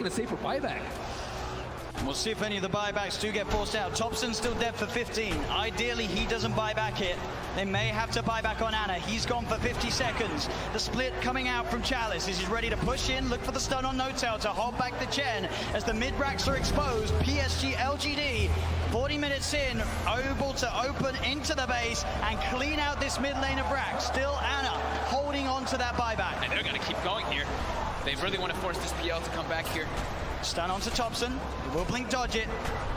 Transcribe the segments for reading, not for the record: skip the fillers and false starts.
looking to save for buyback. We'll see if any of the buybacks do get forced out. Thompson's still dead for 15. Ideally, he doesn't buy back it. They may have to buy back on Ana. He's gone for 50 seconds. The split coming out from Chalice. Is he ready to push in? Look for the stun on No-Tail to hold back the Chen as the mid-racks are exposed. PSG LGD, 40 minutes in, able to open into the base and clean out this mid lane of Rack. Still Ana holding on to that buyback. And they're going to keep going here. They really want to force this PL to come back here. Stun onto Thompson. He will blink dodge it.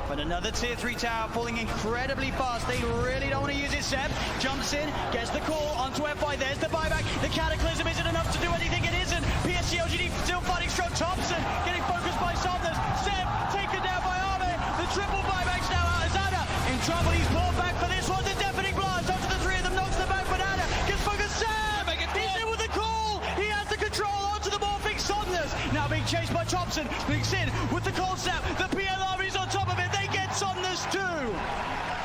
But another tier 3 tower falling incredibly fast. They really don't want to use it. Seb jumps in, gets the call onto FY. There's the buyback. The Cataclysm isn't enough to do anything. It isn't. PSG LGD still fighting strong. Thompson getting focused by Somnus. Seb taken down by Arme. The triple buyback's now out as Ana in trouble. He's pulled back for this one. The deafening blast onto the 3 of them. Knocks them back, but Ana gets focused. Seb! He's in with the call. He has the control onto the morphing Somnus. Now being chased by Thompson. Blinks in with the cold snap. The PL army's on top of it. They get Somnus too.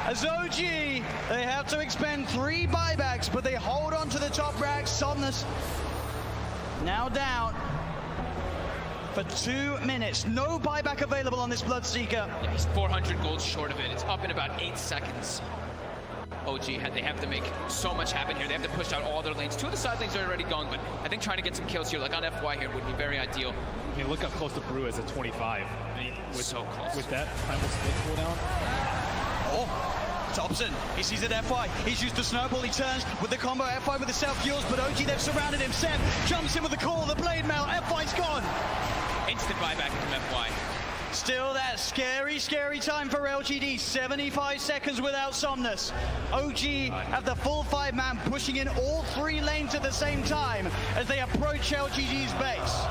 As OG, they have to expend 3 buybacks, but they hold on to the top rack. Somnus now down for 2 minutes. No buyback available on this Bloodseeker. Yeah, he's 400 gold short of it. It's up in about 8 seconds. OG, they have to make so much happen here. They have to push out all their lanes. 2 of the side lanes are already gone, but I think trying to get some kills here, like on FY here, would be very ideal. I mean, look how close the Brew is at 25. I mean, So close. With that primal split cooldown. Oh, Thompson, he sees it FY. He's used the snowball. He turns with the combo FY with the self-fuels, but OG, they've surrounded him. Seb jumps in with the call, the blade mail. FY's gone. Instant buyback from FY. Still that scary, scary time for LGD. 75 seconds without Somnus. OG have the full 5-man pushing in all 3 lanes at the same time as they approach LGD's base.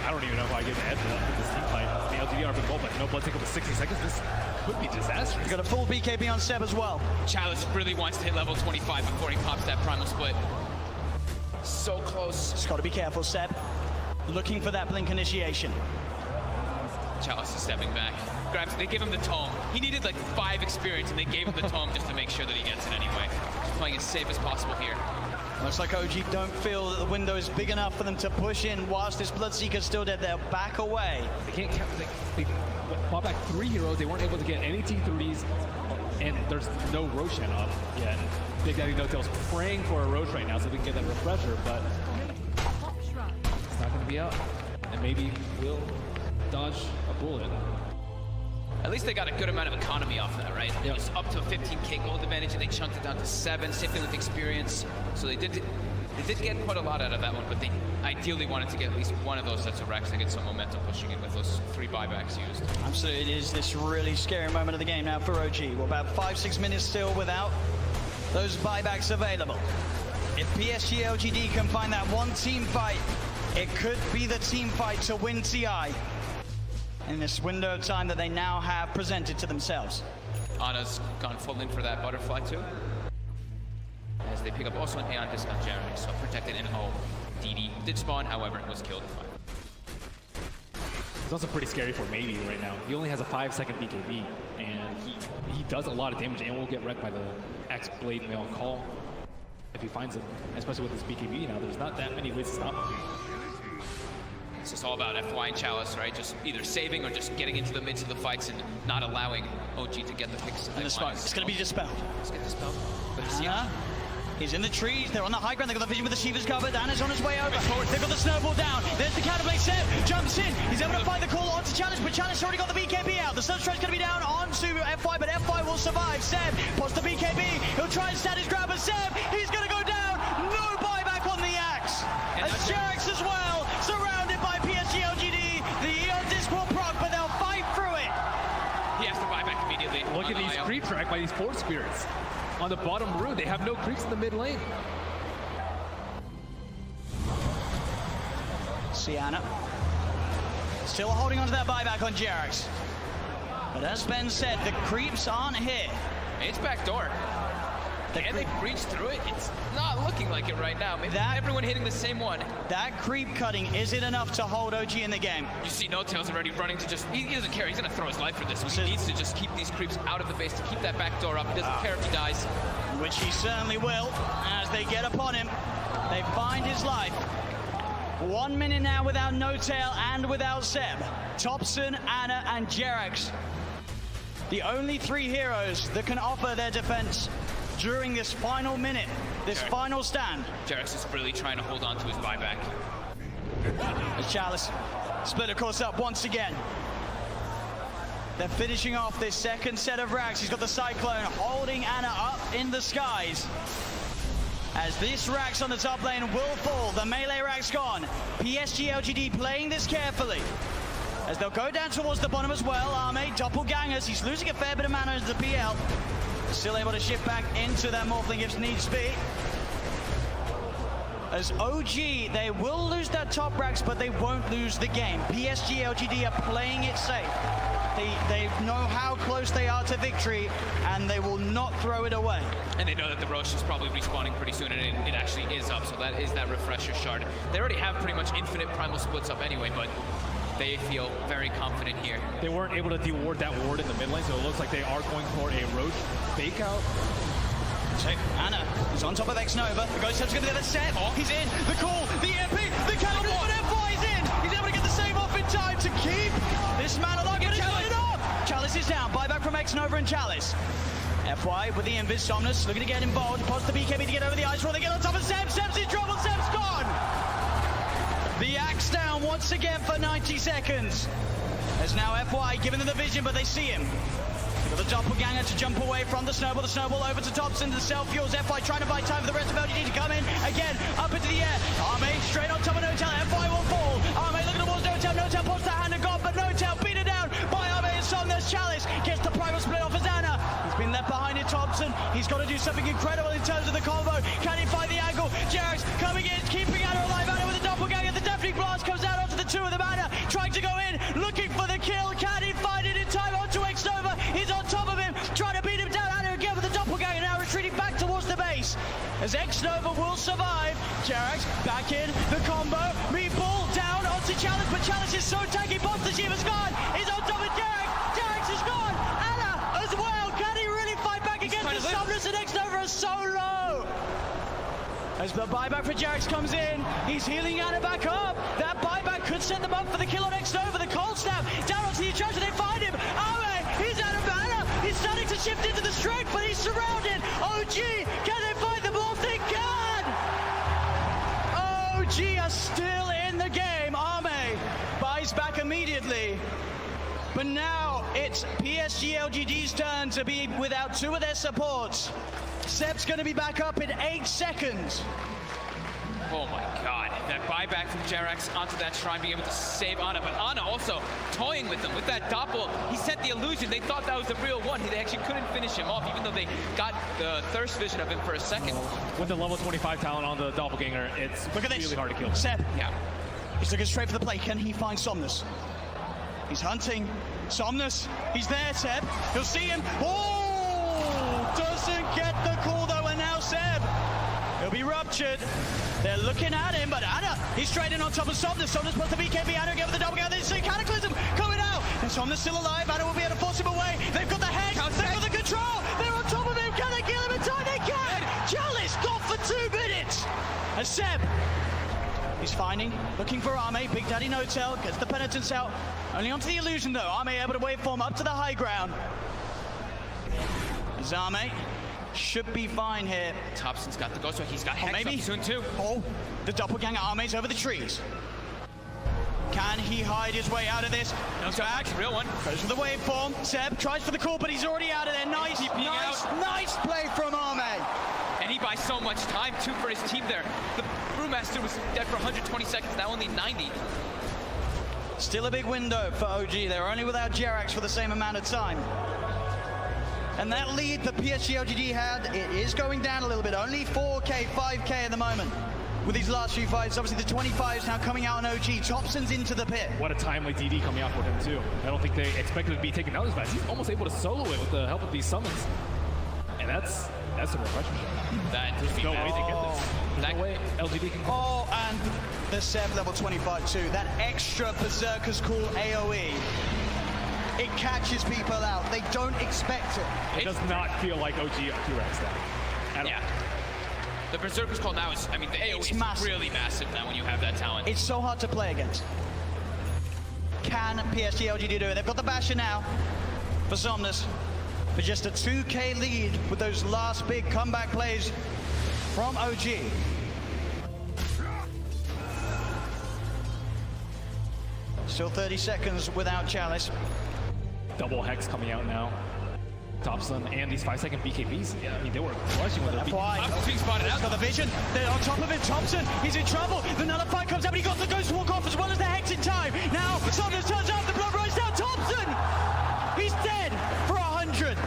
I don't even know if I get the edge of this team fight. The LGD are been gold, but no blood takeover 60 seconds. This could be disastrous. He's got a full BKB on Seb as well. Chalice really wants to hit level 25 before he pops that primal split. So close. Just got to be careful, Seb. Looking for that blink initiation. Chalice is stepping back. They give him the tome. He needed like 5 experience, and they gave him the tome just to make sure that he gets it anyway. Just playing as safe as possible here. Looks like OG don't feel that the window is big enough for them to push in whilst this Bloodseeker's still dead. They'll back away. They can't count. They bought back 3 heroes. They weren't able to get any T3s, and there's no Roshan up yet. Big Daddy No-Tail's praying for a Rosh right now so they can get that refresher, but it's not going to be out. And maybe we'll dodge a bullet. At least they got a good amount of economy off of that, right? It was up to a 15k gold advantage, and they chunked it down to 7. Same thing with experience. So they did get quite a lot out of that one, but they ideally wanted to get at least one of those sets of racks to get some momentum pushing in with those 3 buybacks used. Absolutely, it is this really scary moment of the game now for OG. We're about 5-6 minutes still without those buybacks available. If PSG LGD can find that one team fight, it could be the team fight to win TI in this window of time that they now have presented to themselves. Ana's gone full in for that butterfly too. As they pick up also an Aeon discount Jeremy, so protected and DD did spawn, however, it was killed. It's also pretty scary for Maybe right now. He only has a 5-second BKB, and he does a lot of damage and will get wrecked by the X-Blade Mail Call if he finds it, especially with his BKB now. There's not that many ways to stop him. It's just all about FY and Chalice, right? Just either saving or just getting into the midst of the fights and not allowing OG to get the picks. And the spark, it's going to be dispelled. Let's get dispelled. But he's in the trees, they're on the high ground, they've got the vision with the Shiva's covered, Ana's on his way over. They've got the snowball down, there's the Counterblade. Seb jumps in, he's able to find the call onto Challenge, but Challenge already got the BKB out. The Sunstride's going to be down onto FY, but FY will survive. Seb pots the BKB, he'll try and stand his grab, but Seb, he's going to go down. No buyback on the axe. As Jerax as well, surrounded by PSG LGD. The Eon Disc will proc, but they'll fight through it. He has to buy back immediately. Look at these creep track by these Force Spirits. On the bottom row, they have no creeps in the mid lane. Sienna still holding onto that buyback on Jerax. But as Ben said, the creeps aren't here. It's backdoor. Can they breach through it? It's not looking like it right now. Maybe everyone hitting the same one. That creep cutting, is it enough to hold OG in the game? You see No-Tail's already running to just, he doesn't care. He's going to throw his life for this. He needs to just keep these creeps out of the base to keep that back door up. He doesn't care if he dies. Which he certainly will, as they get upon him. They find his life. 1 minute now without No-Tail and without Seb. Thompson, Ana, and Jerax. The only 3 heroes that can offer their defense during this final minute, this final stand. Jerax is really trying to hold on to his buyback. As Chalice split, of course, up once again. They're finishing off this second set of racks. He's got the Cyclone holding Ana up in the skies. As this racks on the top lane will fall, the melee rack's gone. PSG LGD playing this carefully. As they'll go down towards the bottom as well. Arme, doppelgangers, he's losing a fair bit of mana into the PL. Still able to shift back into that Morphling if needs be. As OG, they will lose their top racks, but they won't lose the game. PSG LGD are playing it safe. They know how close they are to victory, and they will not throw it away. And they know that the Roche is probably respawning pretty soon, and it actually is up, so that is that refresher shard. They already have pretty much infinite primal splits up anyway, but they feel very confident here. They weren't able to de-ward that ward in the mid lane, so it looks like they are going for a Roche fake out. So Ana is on top of X-Nova. The Ghost Step's going to get a set. He's in. The call, the MP, the counter, but FY is in. He's able to get the save off in time to keep this man alive. Get it up. Chalice is down. Buyback from X-Nova and Chalice. FY with the Invis. Somnus looking to get involved. Pause the BKB to get over the ice roll. They get on top of Seb. Seb's in trouble. Seb's gone. The axe down once again for 90 seconds. As now FY giving them the vision, but they see him. Got the doppelganger to jump away from the snowball over to Thompson, the self-fuels, FY trying to buy time for the rest of LGD to come in, again, up into the air, Arme straight on top of No-Tail, FY will fall, Arme looking towards No-Tail, No-Tail pops the hand and gone, but No-Tail beat it down by Arme and Somnus. Chalice gets the primal split off as Ana, he's been left behind in Thompson, he's got to do something incredible in terms of the combo, can he find the angle, Jerax coming in, keeping Ana alive, Ana with the doppelganger, the deafening blast comes out onto the 2 of them, Ana trying to go in, looking for the kill, can he find it in time onto X-Nova, he's on top of him, trying to beat him down, Ana again with the doppelganger, now retreating back towards the base, as X-Nova will survive, Jerax back in, the combo, meatball down onto Chalice, but Chalice is so tanky, Boss the Shiva's gone, he's on top of Jerax, Jerax is gone, Ana as well, can he really fight back against the Somnus, and X-Nova is so low, as the buyback for Jerax comes in, he's healing Ana back up, that buyback could set them up for the kill on X-Nova, the cold snap, down onto the Charger, they find him, he's out of mana, he's starting to shift into the strength, but he's surrounded, OG, can they find the ball? They can! OG are still in the game, Arme buys back immediately, but now it's PSG LGD's turn to be without 2 of their supports. Seb's going to be back up in 8 seconds. Oh my god, that buyback from Jerax onto that shrine, being able to save Ana, but Ana also toying with him with that doppel. He sent the illusion, they thought that was the real one. They actually couldn't finish him off, even though they got the thirst vision of him for a second. With the level 25 talent on the doppelganger, it's really hard to kill him. Seb, Yeah. he's looking straight for the play. Can he find Somnus? He's hunting. Somnus, he's there, Seb. He'll see him. Oh! Doesn't get the call though, and now Seb. He'll be ruptured. They're looking at him, but Ana, he's straight in on top of Somnus. Somnus puts the BKB, Ana again with the doppelganger. There's a Cataclysm coming out. And Somnus still alive. Ana will be able to force him away. They've got the head. They've got the control. They're on top of him. Can they kill him in time? They can. Chalice got for 2 minutes. And Seb, he's finding, looking for Arme. Big Daddy No-Tail gets the penitence out. Only onto the illusion though. Arme able to waveform up to the high ground. Arme should be fine here. Thompson's got the ghost, he's got Hex up soon too. Oh, the doppelganger Arme's over the trees. Can he hide his way out of this? No, back. Real one. Goes for the waveform. Seb tries for the call, but he's already out of there. Nice play from Arme. And he buys so much time too for his team there. The Brewmaster was dead for 120 seconds, now only 90. Still a big window for OG. They're only without Jerax for the same amount of time. And that lead that PSG LGD had, it is going down a little bit. Only 4K, 5K at the moment with these last few fights. Obviously the 25s now coming out on OG. Thompson's into the pit. What a timely DD coming out for him too. I don't think they expected to be taken out as fast. He's almost able to solo it with the help of these summons. And that's a refreshing shot. There's no way they get this. There's no way LGD can. Oh, and the Seb level 25 too. That extra Berserker's Call AoE. It catches people out. They don't expect it. It does not feel like OG T-Rex that. Yeah. The Berserker's call now is, I mean, the AoE is really massive now when you have that talent. It's so hard to play against. Can PSG LGD do it? They've got the Basher now for Somnus. But just a 2K lead with those last big comeback plays from OG. Still 30 seconds without Chalice. Double Hex coming out now. Thompson and these 5-second BKBs. Yeah, I mean, they were crushing with it. Being spotted out. Got the vision. They're on top of it. Thompson, he's in trouble. The Nullify comes out, but he got the Ghost Walk off as well as the Hex in time. Now, Somnus turns out, the blood runs down. Thompson! He's dead for 100.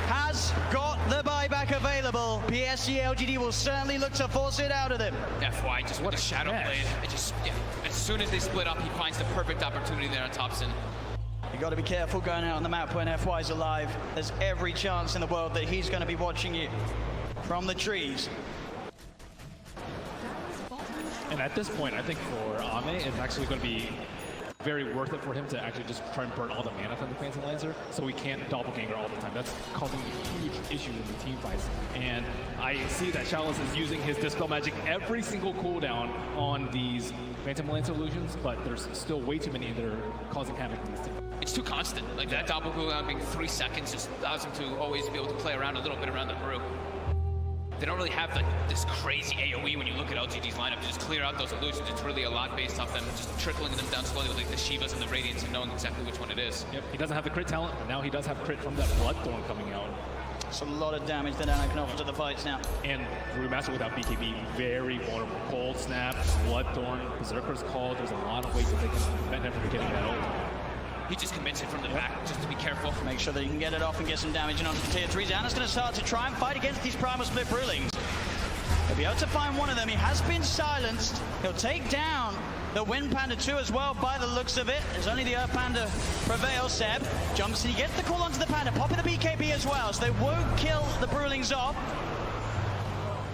Has got the buyback available. PSG LGD will certainly look to force it out of him. FY, just what a Shadow Blade. It just, yeah, as soon as they split up, he finds the perfect opportunity there on Thompson. You got to be careful going out on the map when FY's alive. There's every chance in the world that he's going to be watching you from the trees. And at this point, I think for Ame, it's actually going to be very worth it for him to actually just try and burn all the mana from the Phantomlancer, so we can't doppelganger all the time. That's causing huge issues in the team fights. And I see that Chalice is using his Dispel Magic every single cooldown on these Phantomlancer illusions, but there's still way too many that are causing havoc in this team. It's too constant. Like that double cooldown being 3 seconds just allows him to always be able to play around a little bit around the brew. They don't really have like this crazy AoE when you look at LGD's lineup to just clear out those illusions. It's really a lot based off them just trickling them down slowly with like the Shivas and the Radiants and knowing exactly which one it is. Yep, he doesn't have the crit talent, but now he does have crit from that Bloodthorn coming out. It's a lot of damage that Anna can offer to the fights now. And Brewmaster without BKB, very vulnerable. Cold Snap, Bloodthorn, Berserker's Call, there's a lot of ways that they can prevent him from getting that ult. He just commits it from the back, just to be careful. Make sure that you can get it off and get some damage in onto the tier 3s. Anna's going to start to try and fight against these Primal Split Brewlings. He'll be able to find one of them. He has been silenced. He'll take down the Wind Panda 2 as well by the looks of it. There's only the Earth Panda prevails. Seb jumps and he gets the call onto the Panda, popping the BKB as well, so they won't kill the Brewlings off.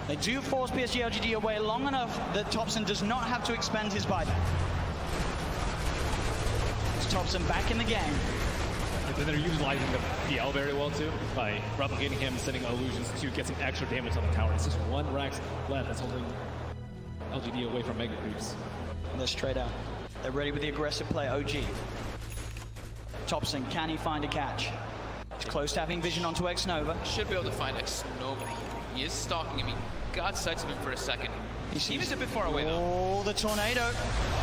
They do force PSG LGD away long enough that Thompson does not have to expend his buyback. Thompson back in the game. And then they're utilizing the PL very well too, by replicating him, sending illusions to get some extra damage on the tower. It's just one Rax left that's holding LGD away from Mega Creeps. Let's trade out. They're ready with the aggressive play, OG. Thompson, can he find a catch? He's close to having vision onto X-Nova. Should be able to find X-Nova. He is stalking him. He got sights of him for a second. He was a bit far away though. Oh, the tornado.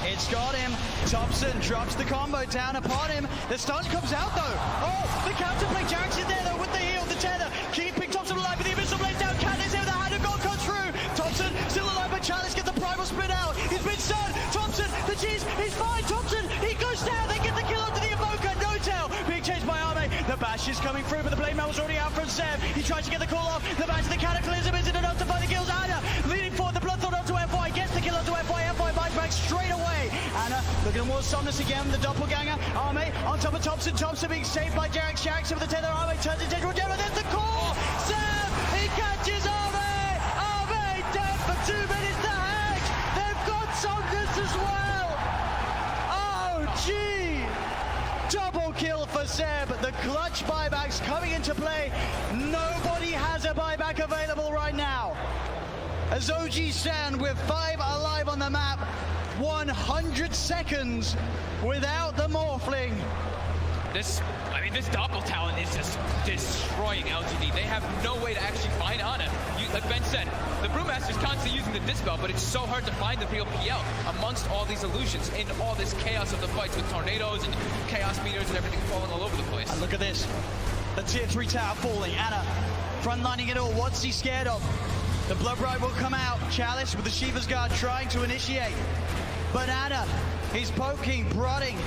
It's got him. Thompson drops the combo down upon him. The stun comes out though. Oh, the counterplay. Jax is there though with the heal, the tether. Keeping Thompson alive with the Abyssal Blade down. Candace here with the hand of God comes through. Thompson still alive, but Chalice gets the primal split out. He's been stunned. Thompson, the cheese, he's fine. Thompson, he goes down. They get the kill onto the Evoker. No tail. Being chased by Arme. The bash is coming through, but the blade mail was already out from Seb. He tries to get the call off. The bash of the Cataclysm isn't enough to find the kills. Anna leading forward. The Bloodthorn onto FY. Gets the kill onto FY. FY bites back straight away. Anna looking towards Somnus again. The doppelganger. Arme on top of Thompson. Thompson being saved by Jax. Jax with the tether. Arme turns into General General. There's the call. Seb, he catches Arme. Arme dead for 2 minutes. The Hex. They've got Somnus as well. Oh, gee. Double kill for Seb. The clutch buybacks coming into play. Nobody has a buyback available right now. As OG stand with 5 alive on the map, 100 seconds without the Morphling. This doppel talent is just destroying LGD. They have no way to actually find Ana. Like Ben said, the Brewmaster's constantly using the Dispel, but it's so hard to find the real PL amongst all these illusions in all this chaos of the fights with tornadoes and chaos meters and everything falling all over the place. And look at this. The tier 3 tower falling. Anna frontlining it all. What's he scared of? The Blood Ride will come out. Chalice with the Shiva's Guard trying to initiate. But Anna, he's poking, prodding,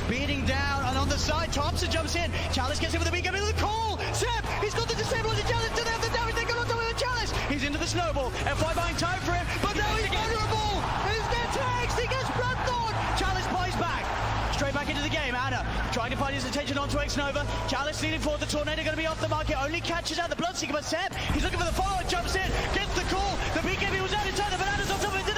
beating down, and on the side, Thompson jumps in. Chalice gets in with the BKB with the call. Seb, he's got the disability. Chalice to the damage. They go on top of the Chalice. He's into the snowball. FY buying time for him, but now he's vulnerable. He's their tags. He gets Bloodthorn. Chalice plays back. Straight back into the game. Anna trying to find his attention onto X-Nova. Chalice leading forward. The Tornado going to be off the market. Only catches out the Bloodseeker, but Seb, he's looking for the follow. Jumps in, gets the call. The BKB was out in time, but Anna's on top of it.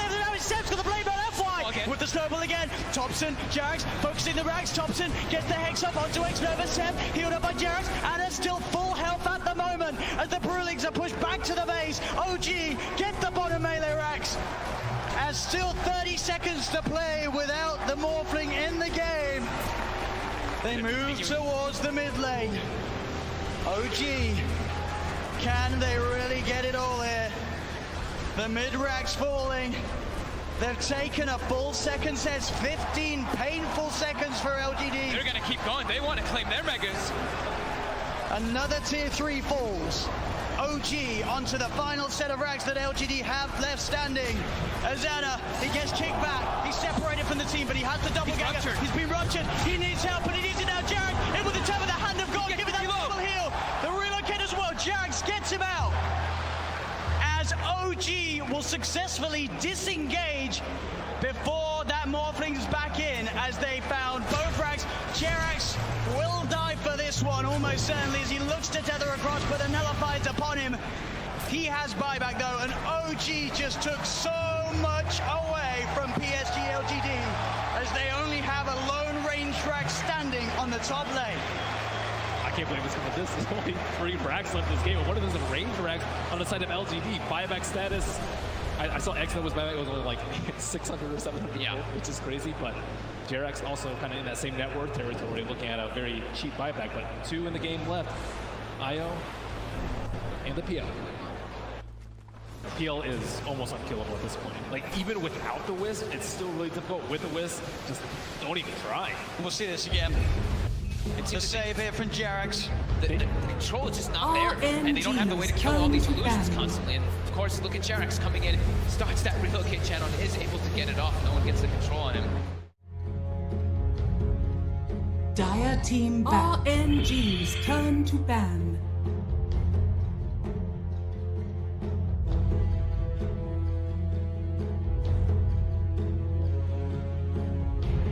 Seb's got the blade on FY with the snowball again. Thompson, Jax focusing the Rags. Thompson gets the Hex up onto X-Nova. Seb healed up by Jax. Anna still full health at the moment. moment as the Bruligs are pushed back to the base. OG get the bottom melee racks. As still 30 seconds to play without the Morphling in the game. They move towards the mid lane. OG, can they really get it all here? The mid rack's falling. They've taken a full second set, 15 painful seconds for LGD. They're gonna keep going. They want to claim their megas. Another tier 3 falls. OG onto the final set of racks that LGD have left standing. Azana, he gets kicked back. He's separated from the team, but he has the double gagger. He's been ruptured. He needs help, but he needs it now. Jarek in with the tap of the hand of God. Give it that double heal. The relocate as well. Jarek gets him out. As OG will successfully disengage before that Morphling's back in, as they found both racks. Jerax will die for this one, almost certainly, as he looks to tether across, but the nullifies upon him. He has buyback though, and OG just took so much away from PSG LGD, as they only have a lone range rack standing on the top lane. I can't believe it's coming. This is only 3 racks left in this game. And one of those is range racks on the side of LGD. Buyback status. I saw X that was buyback. It was only like 600 or 700, yeah, which is crazy. But Jerax also kind of in that same net worth territory, looking at a very cheap buyback. But 2 in the game left. Io and the PL. PL is almost unkillable at this point. Like, even without the Wisp, it's still really difficult. With the Wisp, just don't even try. We'll see this again. It's a save here from Jerax. The control is just not there, and they don't have the way to kill all these illusions constantly. And of course, look at Jerax coming in, starts that relocate channel, and is able to get it off. No one gets the control on him. Dire team back. RNG's turn to ban.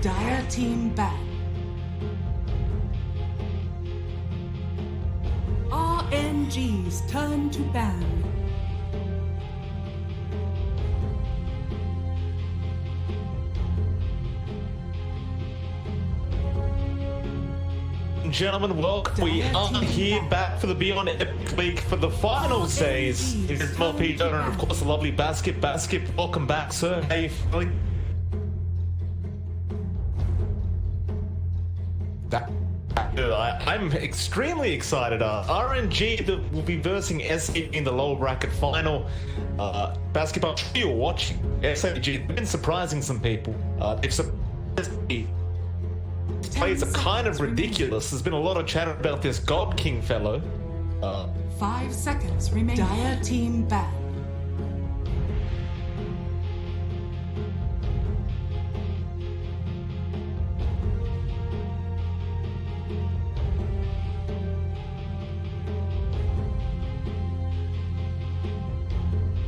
Dire team back. RNG's turn to ban. Gentlemen, welcome. We are here back for the Beyond Epic League for the final days. It is MLP Donor and of course the lovely Basket. Welcome back, sir. How you feeling? I'm extremely excited. RNG will be versing SAG in the lower bracket final. Basketball, you're watching. SAG have been surprising some people. They've surprised me. Plays are kind of ridiculous. There's been a lot of chatter about this God King fellow. 5 seconds remain. Dire team back.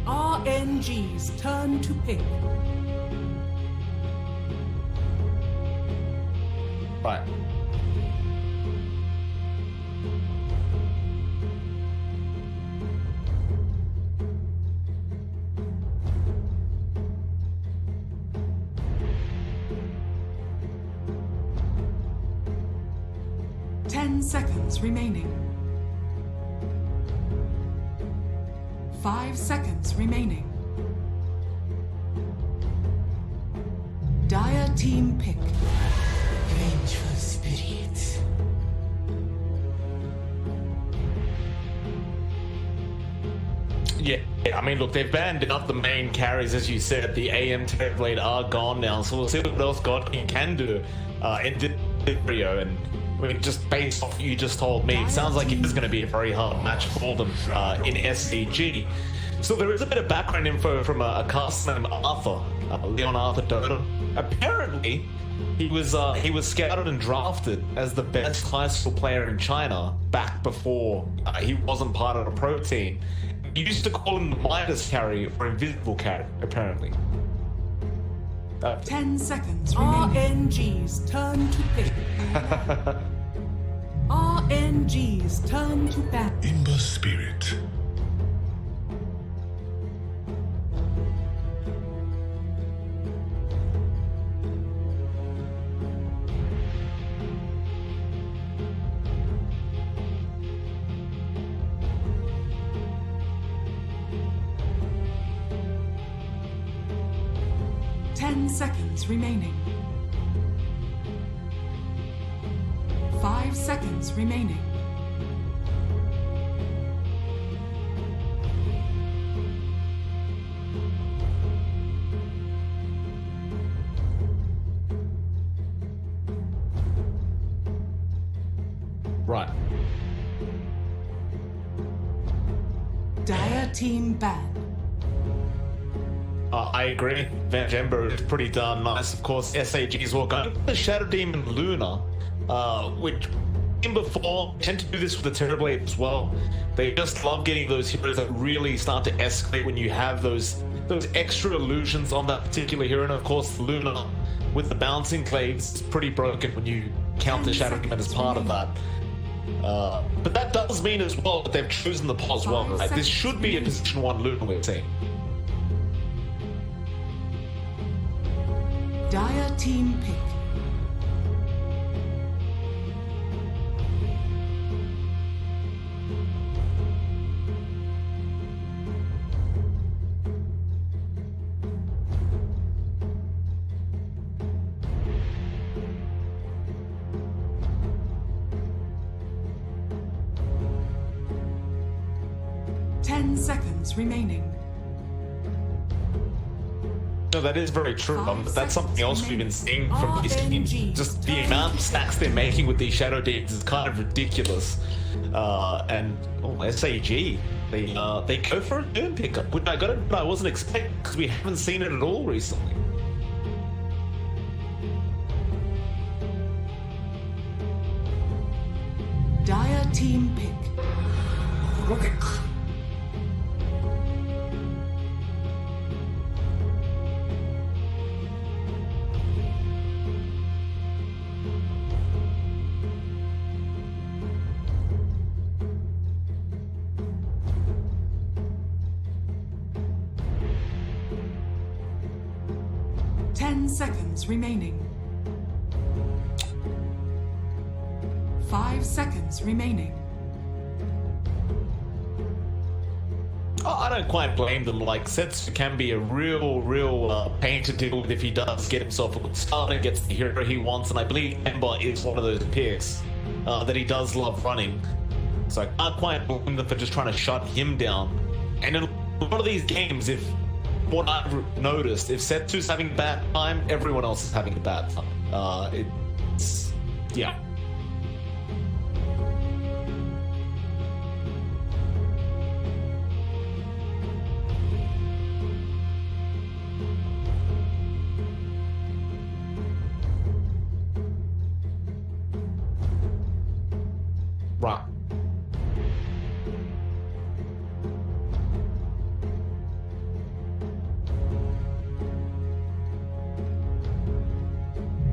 RNG's turn to pick. Right. Ten seconds remaining. 5 seconds remaining. Dire team pick. Vengeful spirit. Yeah, I mean, look, they've banned up the main carries, as you said. The AM Terrorblade are gone now, so we'll see what else God King can do in this video. And I mean, just based off what you just told me, it sounds like it is going to be a very hard match for them in SAG. So there is a bit of background info from a caster named Arthur, Leon Arthur Dodo. Apparently, he was scouted and drafted as the best high school player in China back before he wasn't part of the pro team. You used to call him the Midas carry or invisible carry, apparently. 10 seconds remaining. RNG's turn to pick. RNG's turn to bat. In the spirit. seconds remaining. 5 seconds remaining. Right. Dire team ban. I agree. Van Gember is pretty darn nice. Of course, SAG's all going. The Shadow Demon Luna, which in before tend to do this with the Terrorblade as well. They just love getting those heroes that really start to escalate when you have those extra illusions on that particular hero. And of course, Luna with the bouncing claves is pretty broken when you count the Shadow Demon as part of that. But that does mean as well that they've chosen the pause well. Right? This should be a position 1 Luna we're seeing. Dire team pick. Seconds remaining. No, that is very true. That's something else we've been seeing from these teams. Just the amount of stacks they're making with these Shadow Demons is kind of ridiculous. And SAG, they go for a turn pickup, which I wasn't expecting because we haven't seen it at all recently. Dire team pick. Okay. Seconds remaining. 5 seconds remaining. Oh, I don't quite blame them. Like, Setsu can be a real pain to deal with if he does get himself a good start and gets the hero he wants. And I believe Ember is one of those picks that he does love running. So I can't quite blame them for just trying to shut him down. And in a lot of these games, if what I've noticed, if Setsu's having a bad time, everyone else is having a bad time. Yeah. Right.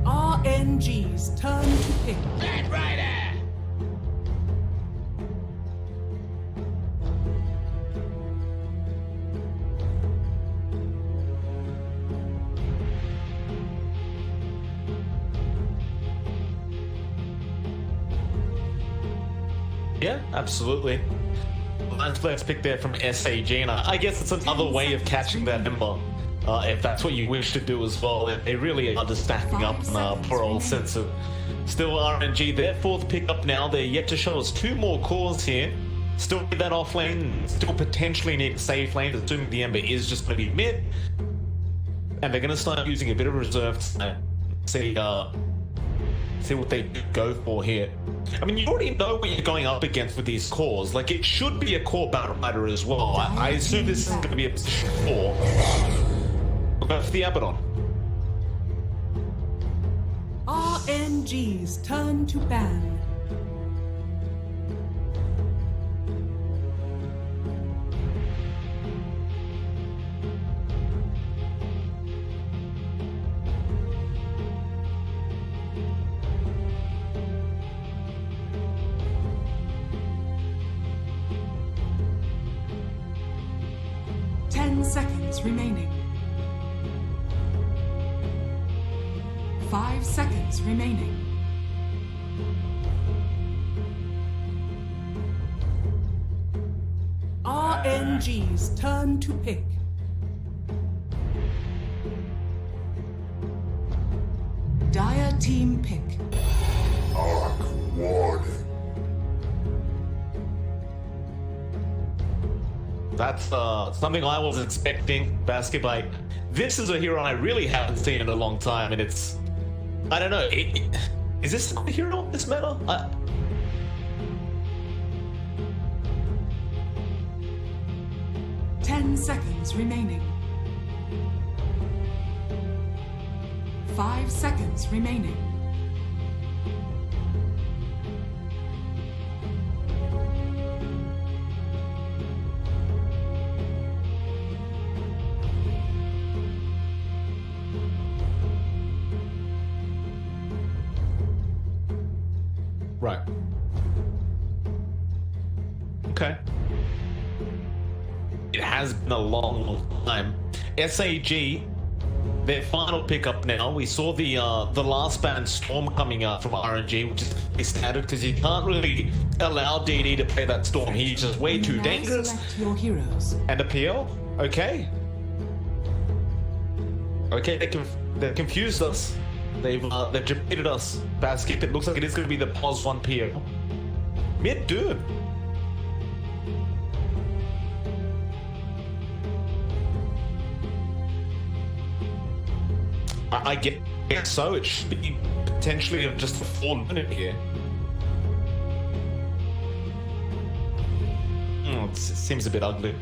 RNG's turn to pick. Red Rider! Yeah, absolutely. Nice first pick there from SAG, and I guess it's another way of catching that Ember. If that's what you wish to do as well. They really are just stacking up poor old sense of still RNG. Their 4th pickup now. They're yet to show us 2 more cores here. Still need that off lane, still potentially need a safe lane, assuming the Ember is just going to be mid. And they're going to start using a bit of reserve to see what they go for here. I mean, you already know what you're going up against with these cores. Like, it should be a core battle rider as well. I assume this isn't going to be a position 4. We'll go for the Abaddon. RNG's turn to ban. Seconds remaining. 5 seconds remaining. RNG's turn to pick. team pick. Arc warning. That's something I was expecting. Basket, like, this is a hero I really haven't seen in a long time, and it's, I don't know, is this a hero, this meta? 10 seconds remaining. 5 seconds remaining. Right. Okay. It has been a long, long time. SAG, their final pickup now. We saw the last band Storm coming out from RNG, which is pretty standard because you can't really allow DD to play that Storm. He's just way too Now dangerous. select your heroes. And a PL? Okay. Okay, they've confused us. They've defeated us. Basket, it looks like it is going to be the pause 1 PL. Mid dude. I guess so. It should be potentially just a 4-minute here. It seems a bit ugly.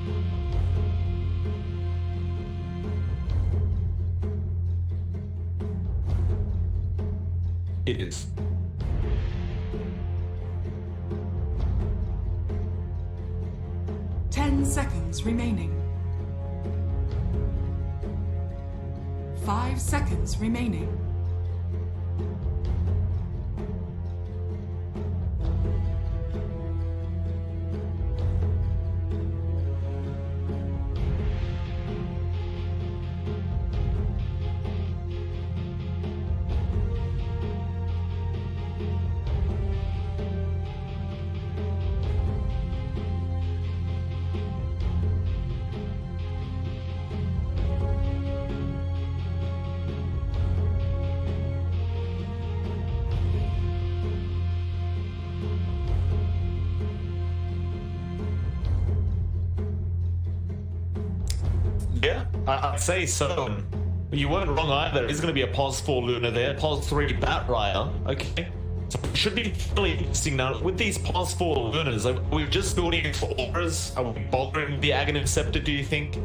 It is. Ten seconds remaining. 5 seconds remaining. Yeah, I'd say so. You weren't wrong either. It's going to be a pos 4 Luna there, pos 3 Batrider. Okay. So it should be really interesting now. With these pos 4 Lunas, are we just building it for auras? Are we bothering the Aghanim Scepter, do you think?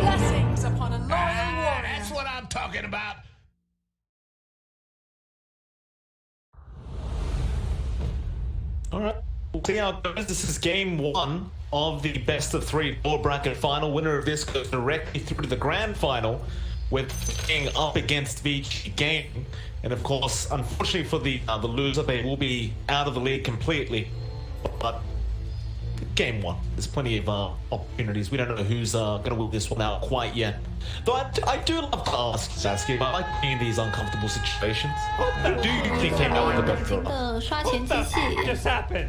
Blessings upon a loyal warrior. That's what I'm talking about. Alright, we'll see how it goes. This is game 1 of the best of 3 door bracket final. Winner of this goes directly through to the grand final with being up against VG Gaming. And of course, unfortunately for the loser, they will be out of the league completely. But game 1, there's plenty of opportunities. We don't know who's going to win this one out quite yet. Though I do love to ask Sasuke, I like being in these uncomfortable situations. What do you think came out with the best? 的刷钱机器。 just happened?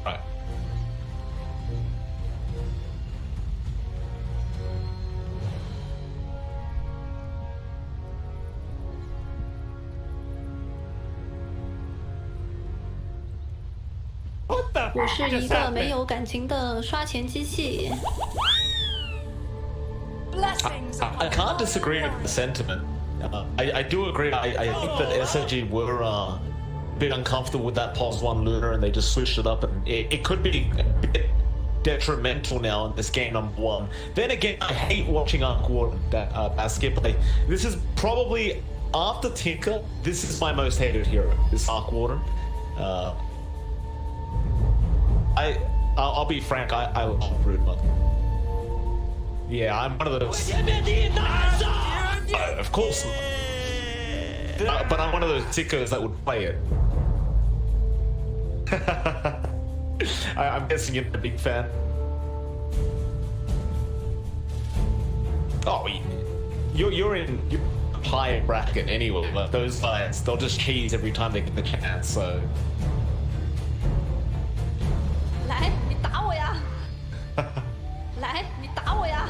Right. What the 我是 fuck 一 just 个没 happened? 有感情的刷钱机器。 Blessings upon I a can't loyal disagree with the warrior. sentiment. I do agree. I think that SAG were a bit uncomfortable with that pos 1 Luna, and they just switched it up, and it could be a bit detrimental now in this game number 1. Then again, I hate watching Arc Warden, that skip. This is probably, after Tinker, this is my most hated hero, this Arc Warden. I'll be frank, I love RuHub. Yeah, I'm one of those. Of course. But I'm one of those sickos that would play it. I'm guessing you're a big fan. Oh, you're in a higher bracket anyway, but those guys, they'll just cheese every time they get the chance, so. 来，你打我呀！来，你打我呀！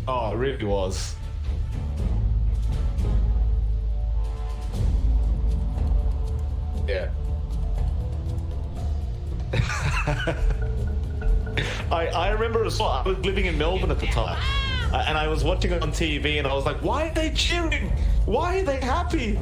Oh, it really was. Yeah. I remember as well, I was living in Melbourne at the time, and I was watching it on TV, and I was like, why are they cheering? Why are they happy?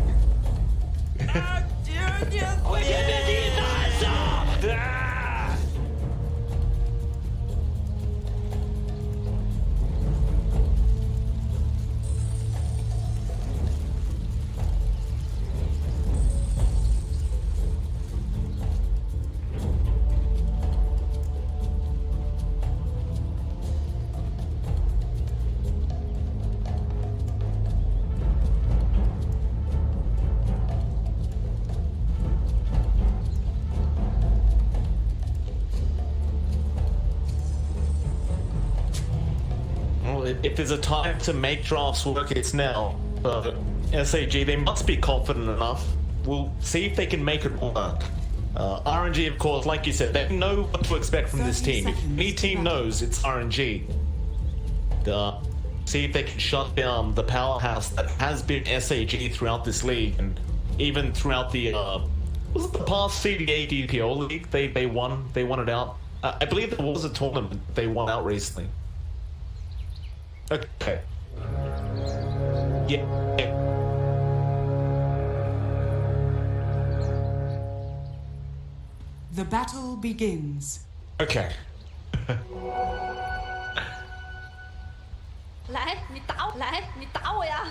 If there's a time to make drafts work, it's now. SAG, they must be confident enough. We'll see if they can make it work. RNG, of course, like you said, they know what to expect from this team. If any team knows, it's RNG. See if they can shut down the powerhouse that has been SAG throughout this league, and even throughout the was it the past CDA DPO league? They won it out. I believe there was a tournament they won out recently. Okay. Yeah. The battle begins. Okay. 来，你打我！来，你打我呀！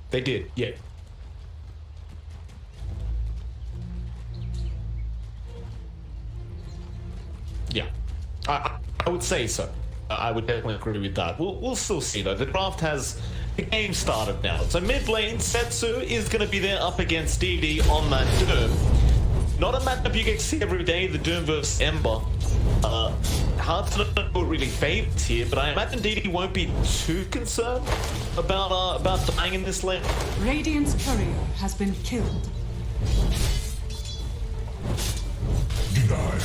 They did, yeah. Yeah, I would say so. I would definitely agree with that. We'll still see though. The draft has the game started now. So mid lane, Setsu is going to be there up against DD on that Doom. Not a matchup you get to see every day. The Doom versus Ember. Hard to know what really favorites here, but I imagine DD won't be too concerned about dying in this lane. Radiant's courier has been killed. Denied.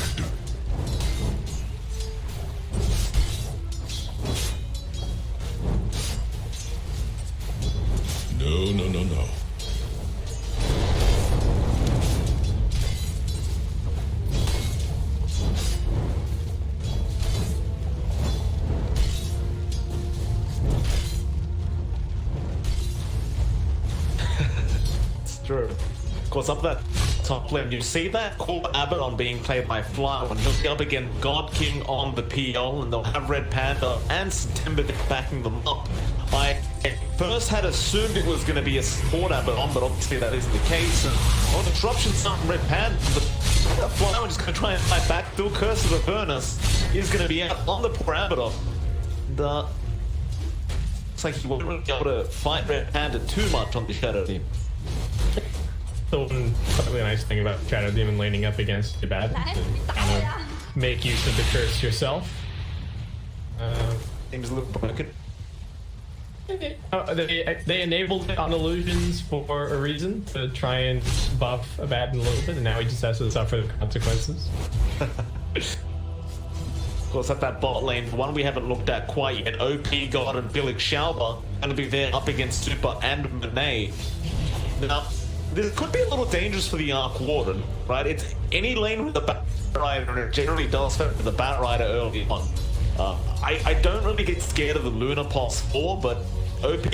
No. It's true. Of course, up that top lane, you see that cool Abaddon being played by Fly when he'll be up against God King on the PL, and they'll have Red Panda and September backing them up. I first had assumed it was going to be a support Abaddon, but obviously that isn't the case. And the disruption's not Red Panda. The Fly is going to try and fight back. Still Curse of Avernus is going to be out on the poor Abaddon. Looks like he won't really be able to fight Red Panda too much on the Shadow Team. The one really nice thing about Shadow Demon laning up against the bad is to kind of make use of the curse yourself. Seems a little broken. They enabled it on illusions for a reason, to try and buff Abaddon a little bit, and now he just has to suffer the consequences. Of course, at that bot lane, the one we haven't looked at quite yet, OP God and Billig Schauber going to be there up against Super and Monet. Now, this could be a little dangerous for the Arc Warden, right? It's any lane with a Bat Rider, and it generally does favor the Bat Rider early on. I don't really get scared of the Luna Pulse 4, but OP,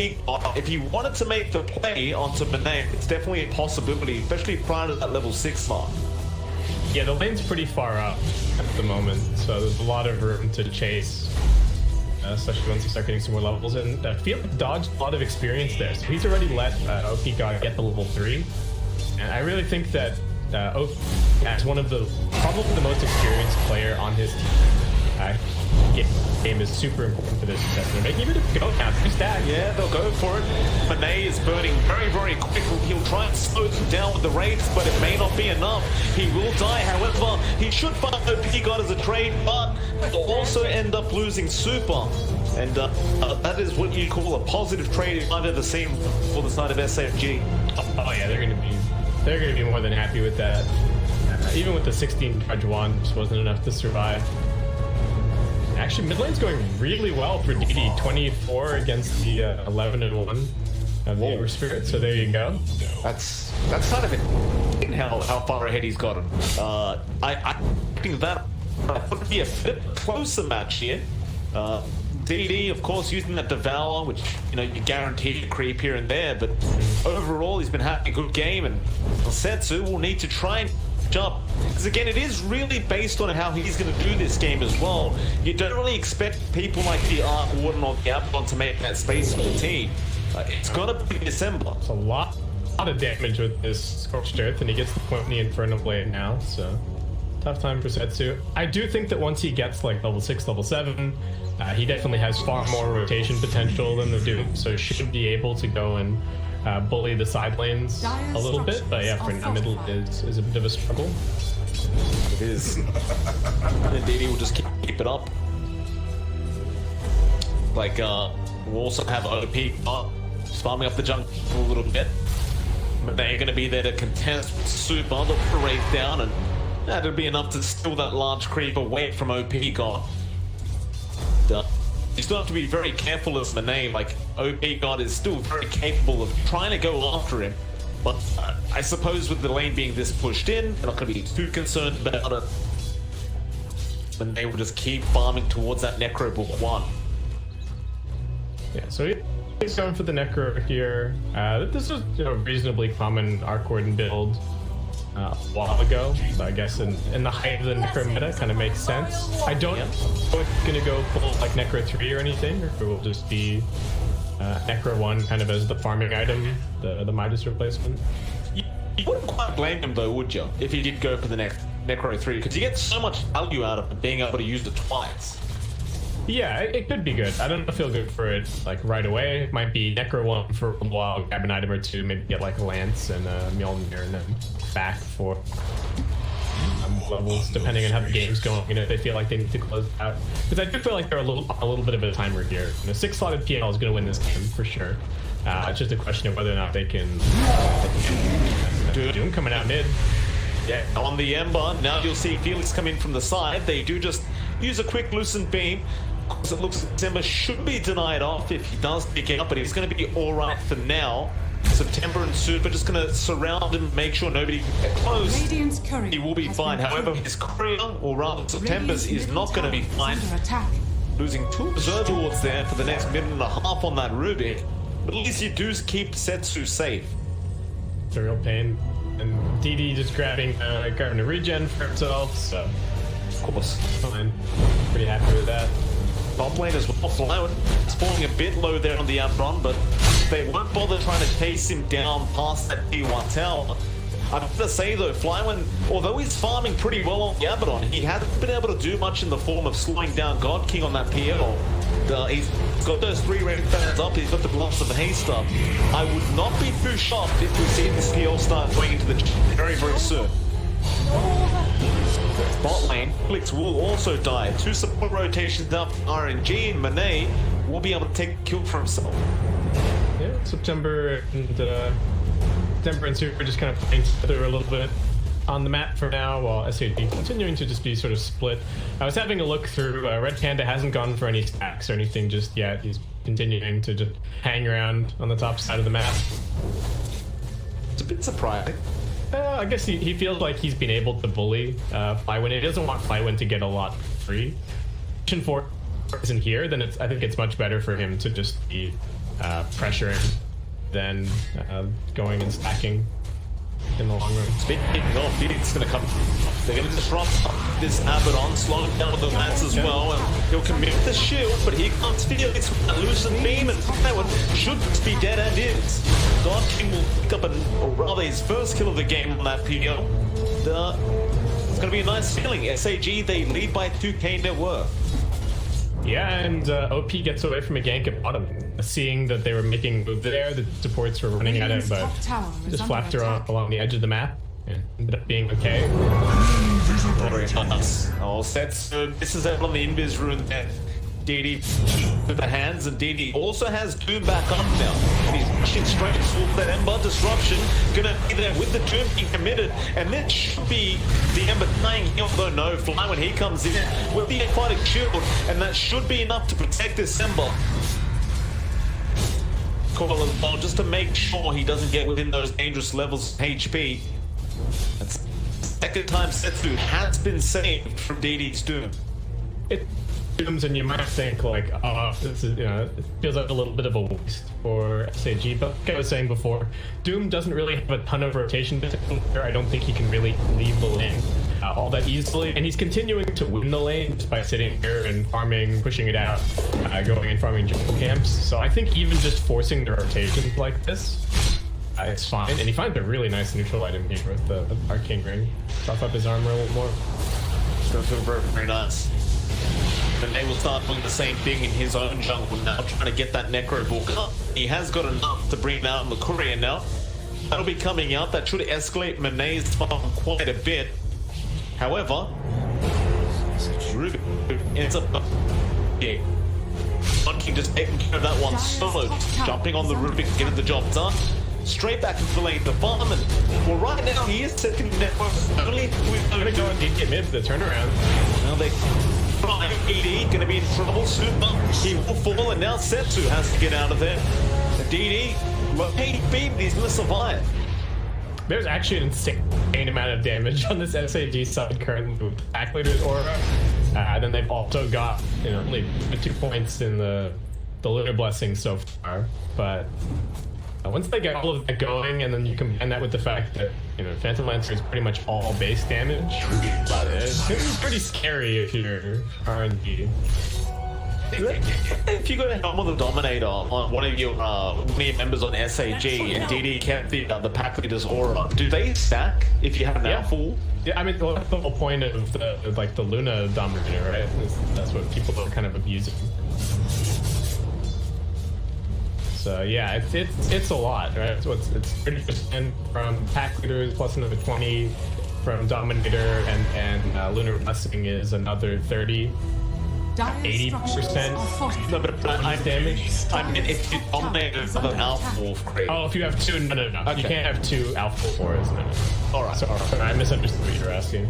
if you wanted to make the play onto Monet, it's definitely a possibility, especially prior to that level 6 mark. Yeah, the lane's pretty far up at the moment, so there's a lot of room to chase, especially once you start getting some more levels. And I feel like dodged a lot of experience there, so he's already let OP God get the level 3. And I really think that OP is one of probably the most experienced player on his team. Game is super important for this success. They're making it a go count. Yeah, they'll go for it. Monet is burning very, very quickly. He'll try and slow him down with the raids, but it may not be enough. He will die. However, he should find OP God as a trade, but he'll also end up losing Super. And that is what you call a positive trade if I've ever seen for the side of SAG. Oh yeah, they're gonna be more than happy with that. Even with the 16 charge one, just wasn't enough to survive. Actually, mid lane's going really well for DD. 24 against the 11 and 1 of the Uber Spirit. So there you go. That's kind of it. How far ahead he's gotten. I think that would be a bit closer match here. DD, of course, using that Devour, which you guarantee a creep here and there, but overall he's been having a good game, and Setsu will need to try and up, because again, it is really based on how he's going to do this game as well. You don't really expect people like the Arc Warden or the Abaddon to make that space for the team. It's gonna be December. It's a lot of damage with this Scorched Earth, and he gets the point in the Infernal Blade now, so tough time for Setsu. I do think that once he gets like level 6, level 7, he definitely has far more rotation potential than the Doom, so should be able to go and bully the side lanes a little bit, but yeah, for now, middle is a bit of a struggle. It is. And DD will just keep it up. Like, we'll also have OP farming up the jungle a little bit. But they're going to be there to contest with Super. They'll put a raid down, and that'll be enough to steal that large creep away from OP God. You still have to be very careful as Monet. Like, OP God is still very capable of trying to go after him, but I suppose with the lane being this pushed in, they're not going to be too concerned about it. Monet will just keep farming towards that Necro Book 1. Yeah, so he's going for the Necro here. This was a reasonably common Arc Warden build a while ago, so I guess in the height of the Necro meta kind of makes sense. I don't know if it's going to go full like Necro 3 or anything, or if it will just be Necro 1 kind of as the farming item, the Midas replacement. You wouldn't quite blame him though, would you, if he did go for the next Necro 3, because you get so much value out of it being able to use it twice. Yeah, it could be good. I don't feel good for it like right away. It might be Necro 1 for a while, grab an item or two, maybe get like a Lance and a Mjolnir, and then back for levels, depending on how the game's going. If they feel like they need to close it out, because I do feel like they're a little bit of a timer here. 6-slotted PL is going to win this game for sure. It's just a question of whether or not they can. Doom coming out mid. Yeah, on the Ember. Now you'll see Felix come in from the side. They do just use a quick loosened beam. Of course, it looks like Ember should be denied off if he does pick it up, but he's going to be all right for now. September and Super just going to surround him, make sure nobody can get close. He will be fine. However, his courier, or rather September's, is not going to be fine. Losing 2 Berserker Wards there for the next minute and a half on that Rubik. But at least you do keep Setsu safe. It's a real pain. And DD just grabbing a regen for himself, so of course. Fine. Pretty happy with that. Top lane as well. Flower spawning a bit low there on the Abaddon, but they won't bother trying to chase him down past that T1 tower. I've got to say though, Flywin, although he's farming pretty well on the Abaddon, he hasn't been able to do much in the form of slowing down God King on that PL. He's got those 3 red fans up, he's got the Gloves of Haste up. I would not be too shocked if we see this PL start going into the very, very soon. Bot lane, Felix will also die. 2 support rotations up RNG, and Monet will be able to take a kill for himself. Yeah, September and Super just kind of playing together a little bit on the map for now, while SAG continuing to just be sort of split. I was having a look through, Red Panda hasn't gone for any stacks or anything just yet. He's continuing to just hang around on the top side of the map. It's a bit surprising. I guess he feels like he's been able to bully Flywin. He doesn't want Flywin to get a lot free. Option 4 isn't here, then I think it's much better for him to just be pressuring than going and stacking in the long run. Speaking of, it's going to come. They're going to disrupt this Abaddon, slow him down with the lance as well, and he'll commit the shield, but he can't steal it. Lucid beam, and Flywin should be dead and is. God King will pick up his first kill of the game on that PO. It's going to be a nice feeling. SAG, they lead by 2k net worth. Yeah, and OP gets away from a gank at bottom. Seeing that they were making a move there, the supports were running at it, but just flapped her along the edge of the map and ended up being okay. Very nice. Oh, sets. This is out on the invis rune there. DD with the hands, and DD also has Doom back up now. And he's pushing straight towards that Ember disruption. Gonna be there with the Doom being committed, and this should be the Ember dying here, although no, Fly when he comes in with the aquatic shield, and that should be enough to protect this Ember. Call as well, just to make sure he doesn't get within those dangerous levels of HP. That's the second time Setsu has been saved from DD's Doom. It dooms, and you might think like, oh, this is, it feels like a little bit of a waste for SAG, but like I was saying before, Doom doesn't really have a ton of rotation. I don't think he can really leave the lane all that easily, and he's continuing to win the lane just by sitting here and farming, pushing it out, going and farming jungle camps. So I think even just forcing the rotations like this, it's fine. And he finds a really nice neutral item here with the Arcane Ring. Buff up his armor a little more. It's very, very nice. And they will start doing the same thing in his own jungle now, trying to get that Necro Book up. He has got enough to bring out McCurry now. That'll be coming out. That should escalate Manet's farm quite a bit. However, Ruby ends up King just taking care of that one solo, jumping on the Rubik, getting the job done. Straight back into the lane to farm, and well, right now he is second network only. I'm gonna go and get mid the turnaround. Now they DD gonna be in trouble soon, but he will fall, and now Setsu has to get out of there. The DD, hey, beam, he's gonna survive. There's actually an insane amount of damage on this SAG side currently with Pack Leader's aura. Then they've also got, only 2 points in the Lunar Blessing so far. But once they get all of that going, and then you combine that with the fact that, Phantom Lancer is pretty much all base damage, it's pretty scary if you're RNG. If you got a helm of the Dominator on one of your members on SAG and DD kept the Pack Leader's aura, do they stack if you have an outfall? Yeah, I mean, that's the whole point of the Luna Dominator, right? That's what people are kind of abusing. So yeah, it's a lot, right? So it's 30% from Pack Leaders plus another 20 from Dominator, and Lunar Blessing is another 30. 80%. No, but damage. I mean, if you dominate another alpha wolf crate. Oh, if you have two, no. Okay. You can't have two alpha fours. No. Alright. Sorry, I misunderstood what you were asking.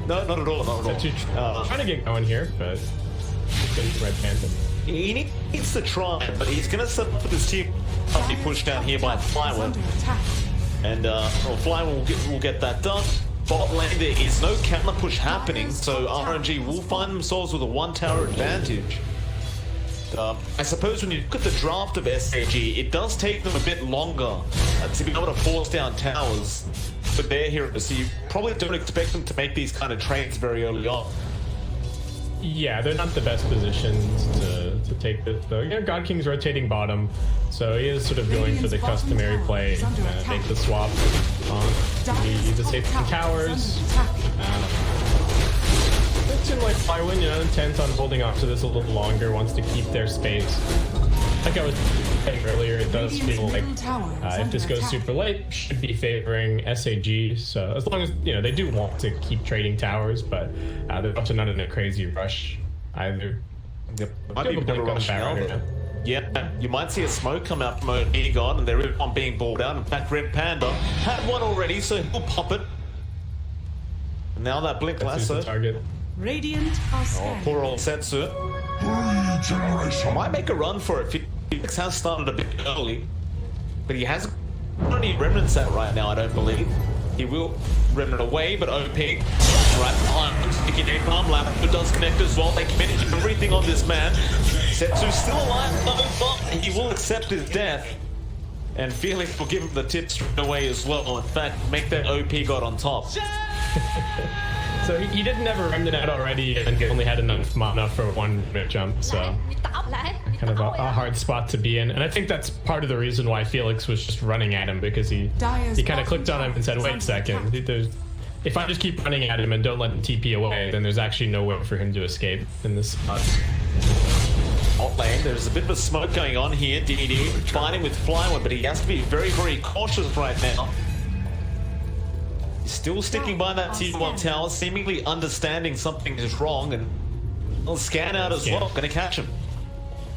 No, not at all. Trying to get going here, but it's Red Panther. He needs to try, but he's going to set up with his team. Be pushed down here by Flywin. And Flywin will get that done. Bot lane, there is no counter push happening, so RNG will find themselves with a 1-tower advantage. I suppose when you look at the draft of SAG, it does take them a bit longer to be able to force down towers for their heroes, so you probably don't expect them to make these kind of trades very early on. Yeah, they're not the best positions to take this, though. Yeah, God King's rotating bottom, so he is sort of going for the customary play, make the swap on the safe towers. It seems like Flywin, intent on holding on to this a little longer, wants to keep their space. Like I was saying earlier, it does feel like if this goes super late, should be favoring SAG. So as long as, they do want to keep trading towers, but they're also not in a crazy rush either. Yep. Might be a bit of a rush now, yeah, you might see a smoke come out from Egon, and there is one being balled out. In fact, Red Panda had one already, so he'll pop it. And now that Blink Lasso. Target. Radiant are scanning. Poor old Setsu. I might make a run for it. Felix has started a bit early, but he has don't need Remnants out right now, I don't believe. He will Remnant away, but OP. Right behind, sticking a palm lap, but does connect as well. They committed everything on this man. Setsu's still alive, but he will accept his death. And Felix will give him the tip straight away as well. In fact, make that OP god on top. So he didn't have a Remnant out already, and he only had enough mana for one jump, so kind of a hard spot to be in. And I think that's part of the reason why Felix was just running at him, because he kind of clicked on him and said, wait a second, if I just keep running at him and don't let him TP away, then there's actually no way for him to escape in this spot. Hot lane, there's a bit of a smoke going on here. DD fighting with Flywood, but he has to be very, very cautious right now. He's still sticking by that T1 tower, seemingly understanding something is wrong, and he'll scan out as well. Gonna catch him.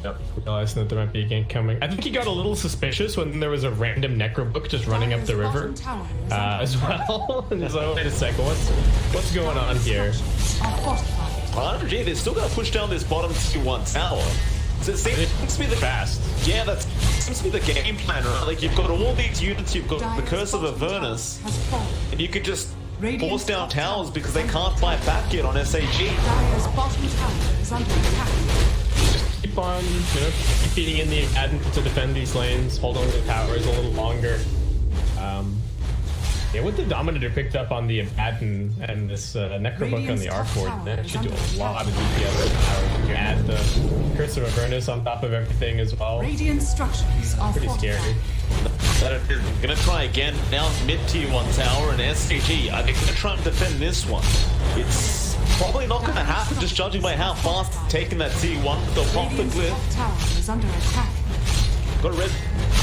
Yep, realizing that there might be a gank coming. I think he got a little suspicious when there was a random Necrobook just running up the river as well. And he's like, wait a second, what's going on here? RNG, they're still gonna push down this bottom T1 tower. So it seems to be the fast. Yeah, that seems to be the game plan, right? Like you've got all these units, you've got the Curse of Avernus, and you could just force down towers because they can't fight back yet on SAG. Dire's bottom tower is under attack. Just keep on, keep feeding in the Abaddon to defend these lanes, hold on to the towers a little longer. Yeah, with the Dominator picked up on the Abaddon and this Necrobook on the R4, that should do a lot of DPS power. You add the Curse of Avernus on top of everything as well. Radiant structures are pretty scary. Gonna try again now, mid tier 1 tower and SAG. I think gonna try and defend this one. It's probably not gonna happen, just judging by how fast they're taking that T1. They'll pop the glyph. Tower is under attack. Got a Red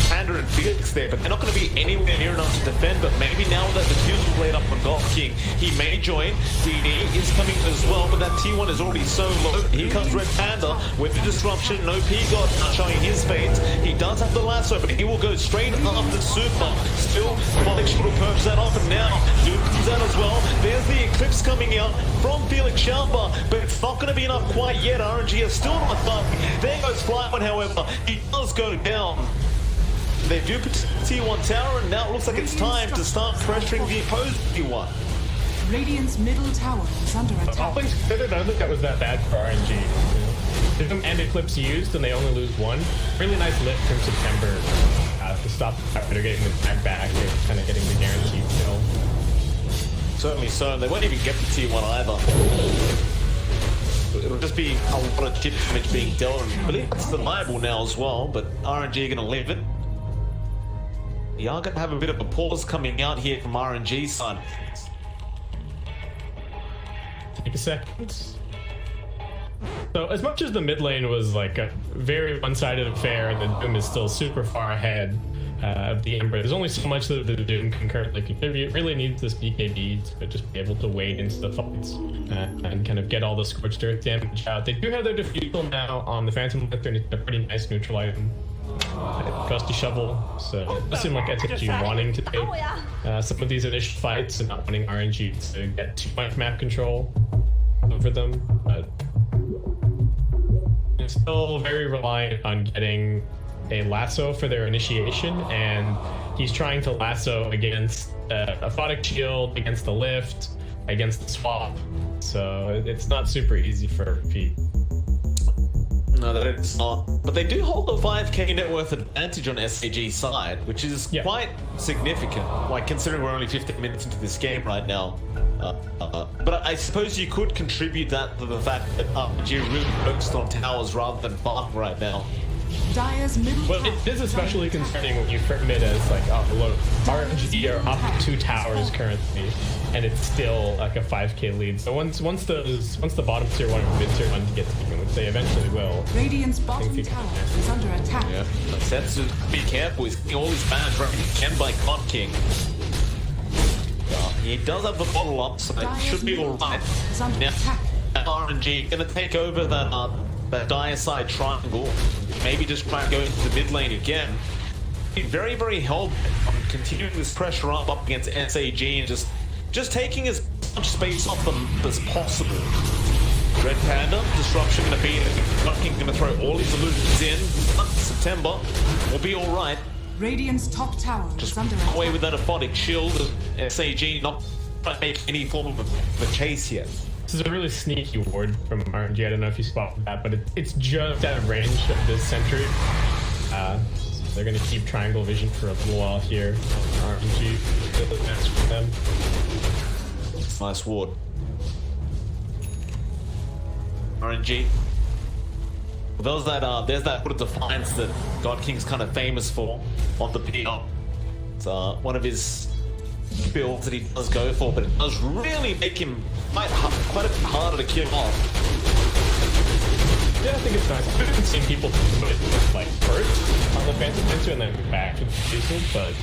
Panda and Felix there, but they're not going to be anywhere near enough to defend. But maybe now that the Fusion played up on Golf King, he may join. DD is coming as well, but that T1 is already so low. Here comes Red Panda with the disruption. No P-God showing his fades. He does have the lasso, but he will go straight after Super. Still, Felix will purge that off, and now Duke comes out as well. There's the Eclipse coming out from Felix Sharpa, but it's not going to be enough quite yet. RNG is still not fighting. There goes Flyman, however. He does go down. They do put T1 tower, and now it looks like it's time to start pressuring the opposed T1. Radiant's middle tower is under attack. All things considered, I don't think that was that bad for RNG. Doom and Eclipse used, and they only lose one. Really nice lift from September to stop the Predator getting the tag back and kind of getting the guaranteed kill. Certainly so. They won't even get the T1 either. It'll just be a lot of chip damage being dealt, and I believe it's deniable now as well, but RNG are going to leave it. We are going to have a bit of a pause coming out here from RNG's side. Take a second. So as much as the mid lane was like a very one-sided affair, and the Doom is still super far ahead of the Ember, there's only so much that the Doom can currently contribute. Really needs this BKB to just be able to wade into the fights and kind of get all the Scorched Earth damage out. They do have their defusal now on the Phantom Lecter, and it's a pretty nice neutral item. Gusty Shovel, so it does seem like SAG wanting to take some of these initial fights and not wanting RNG to get too much map control over them, but it's still very reliant on getting a lasso for their initiation, and he's trying to lasso against a Photic Shield, against the lift, against the swap, so it's not super easy for Pete. No, that it's not. But they do hold a 5k net worth advantage on SAG's side, which is quite significant, like considering we're only 15 minutes into this game right now. But I suppose you could contribute that to the fact that RNG really focused on towers rather than farm right now. Dire's middle well, it is especially concerning when you frame it as like, oh look, RNG are up 2 towers currently, and it's still like a 5k lead. So once the bottom tier 1 and mid tier 1 get taken, which they eventually will. Radiant's bottom tower is under attack. Yeah, Setsu, be careful. He's getting all his bans right again by God King. He does have the bottle up, so it should be alright. Now, RNG gonna take over that dire side triangle. Maybe just try and go into the mid lane again. Very, very hell-bent on continuing this pressure up against SAG and just taking as much space off them as possible. Red Panda, disruption gonna be, God King gonna throw all his illusions in. September will be alright. Radiant's top tower Just is under away attack. with that aphotic shield. SAG not trying to make any form of a chase yet. This is a really sneaky ward from RNG. I don't know if you spotted that, but it's just out of range of this sentry. So they're going to keep triangle vision for a little while here. RNG, that's for them. Nice ward. RNG. Well, there's that bit of defiance that God King's kind of famous for on the PL. It's one of his builds that he does go for, but it does really make him quite a bit harder to kill off. Yeah, I think it's nice. I've seen people do it like first on the Phantom Pincer and then back to the Diesel, but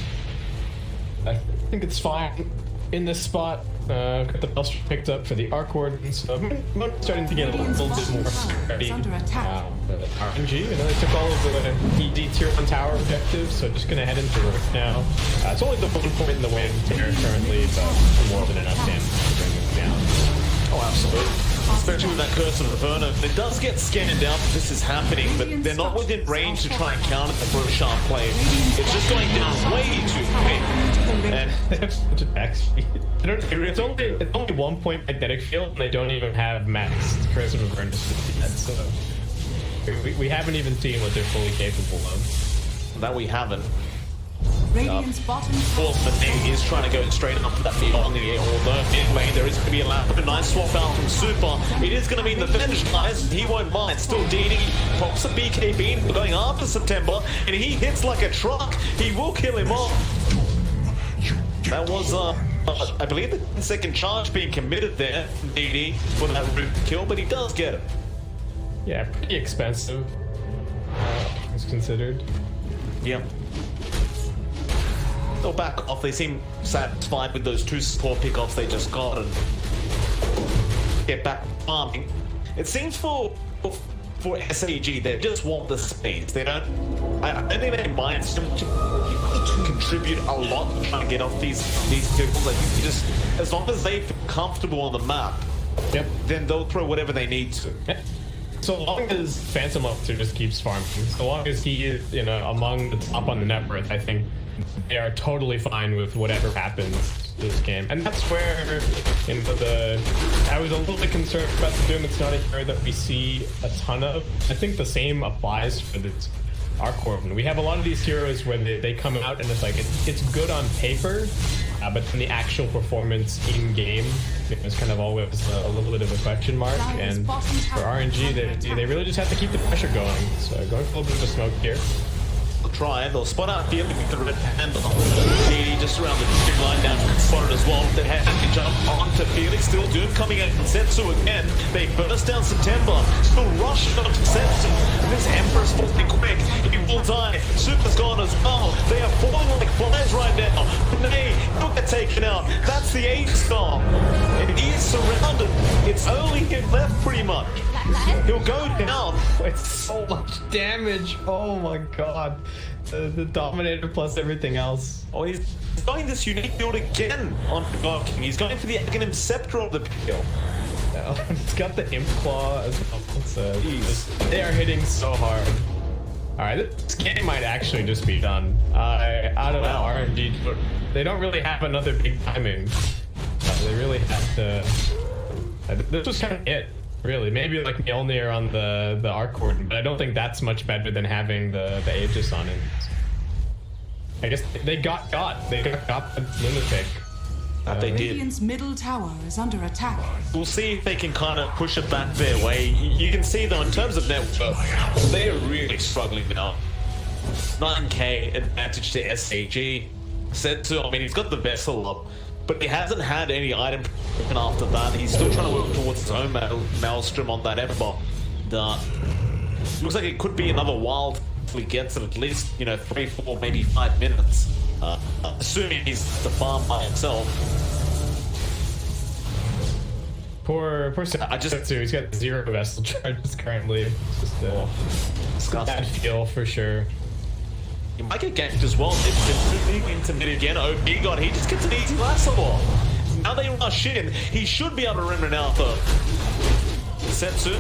I think it's fine in this spot. Got the Belster picked up for the Arc Warden, so I'm starting to get a little bit more sturdy. RNG, you know, they took all of the ED tier 1 tower objectives, so just gonna head into Rook now. It's only the 1 point in the win tier currently, but more than enough damage to bring this down. Oh, absolutely. Especially with that Curse of Inferno. It does get scanned out that this is happening, but they're not within range to try and counter it for a sharp play. It's just going down way too quick. And They have such attack speed. It's only 1 point magnetic field, and they don't even have maxed Curse of Avernus yet, so we haven't even seen what they're fully capable of. that we haven't. Radiant's bottom Of course, the thing is trying to go straight up to that beyond the air, although mid lane there is going to be a nice swap out from Super. It is going to mean the Venge guys, he won't mind. Still DD, pops a BKB going after September, and he hits like a truck. He will kill him off. That was, I believe, the 10-second charge being committed there from DD for that root kill, but he does get it. Yeah, pretty expensive, it's considered. Yeah. They'll back off. They seem satisfied with those 2 support pickoffs they just got and get back farming. It seems for SAG, they just want the space. They don't. I don't think they mind so much to contribute a lot to try and get off these people. Like, you just, as long as they feel comfortable on the map, Yep. then they'll throw whatever they need to. Yeah. So long as Phantom Officer just keeps farming, so long as he is, you know, among the top on the net worth, I think they are totally fine with whatever happens this game. And that's where, you know, I was a little bit concerned about the Doom. It's not a hero that we see a ton of. I think the same applies for this Arc Warden. We have a lot of these heroes where they come out and it's like, it's good on paper, but then the actual performance in game is kind of always a little bit of a question mark. And for RNG, they really just have to keep the pressure going. So going for a little bit of a smoke here. They'll try, they'll spot out Felix with the red handle. DD just around the line down, spotted as well. They have to jump onto Felix. Still Doom coming in from Setsu again. They burst down September. Still rush onto Setsu. And this Emperor's falling quick. He will die. Super's gone as well. They are falling like flies right now. Nay, he'll get taken out. That's the H-Star. And he is surrounded. It's only him left pretty much. He'll go down. It's so much damage. Oh my god. The Dominator plus everything else. Oh, he's going this unique build again on God King. He's going for the Aghanim Scepter of the PL. He's got the Imp Claw as well. So they are hitting so hard. Alright, this game might actually just be done. I don't know, RNG, they don't really have another big timing. They really have to... This was kind of it. Really, maybe like Mjolnir on the Arc Warden, but I don't think that's much better than having the Aegis on it. I guess they got the Lunatic. That they did. Radiant's middle tower is under attack. We'll see if they can kind of push it back their way. You can see though, in terms of network, they are really struggling now. 9k advantage to SAG. Setsu, I mean, he's got the vessel up, but he hasn't had any item protection after that. He's still trying to work towards his own maelstrom on that Ember. Looks like it could be another wild if he gets it at least, you know, 3, 4, maybe 5 minutes. Assuming he's the farm by himself. Poor Setsu, he's got 0 vessel charges currently. It's just a bad feel for sure. He might get ganked as well. It's into mid again. OP God, he just gets an easy lasso off. Now they rush in. He should be able to render it out though. Setsu.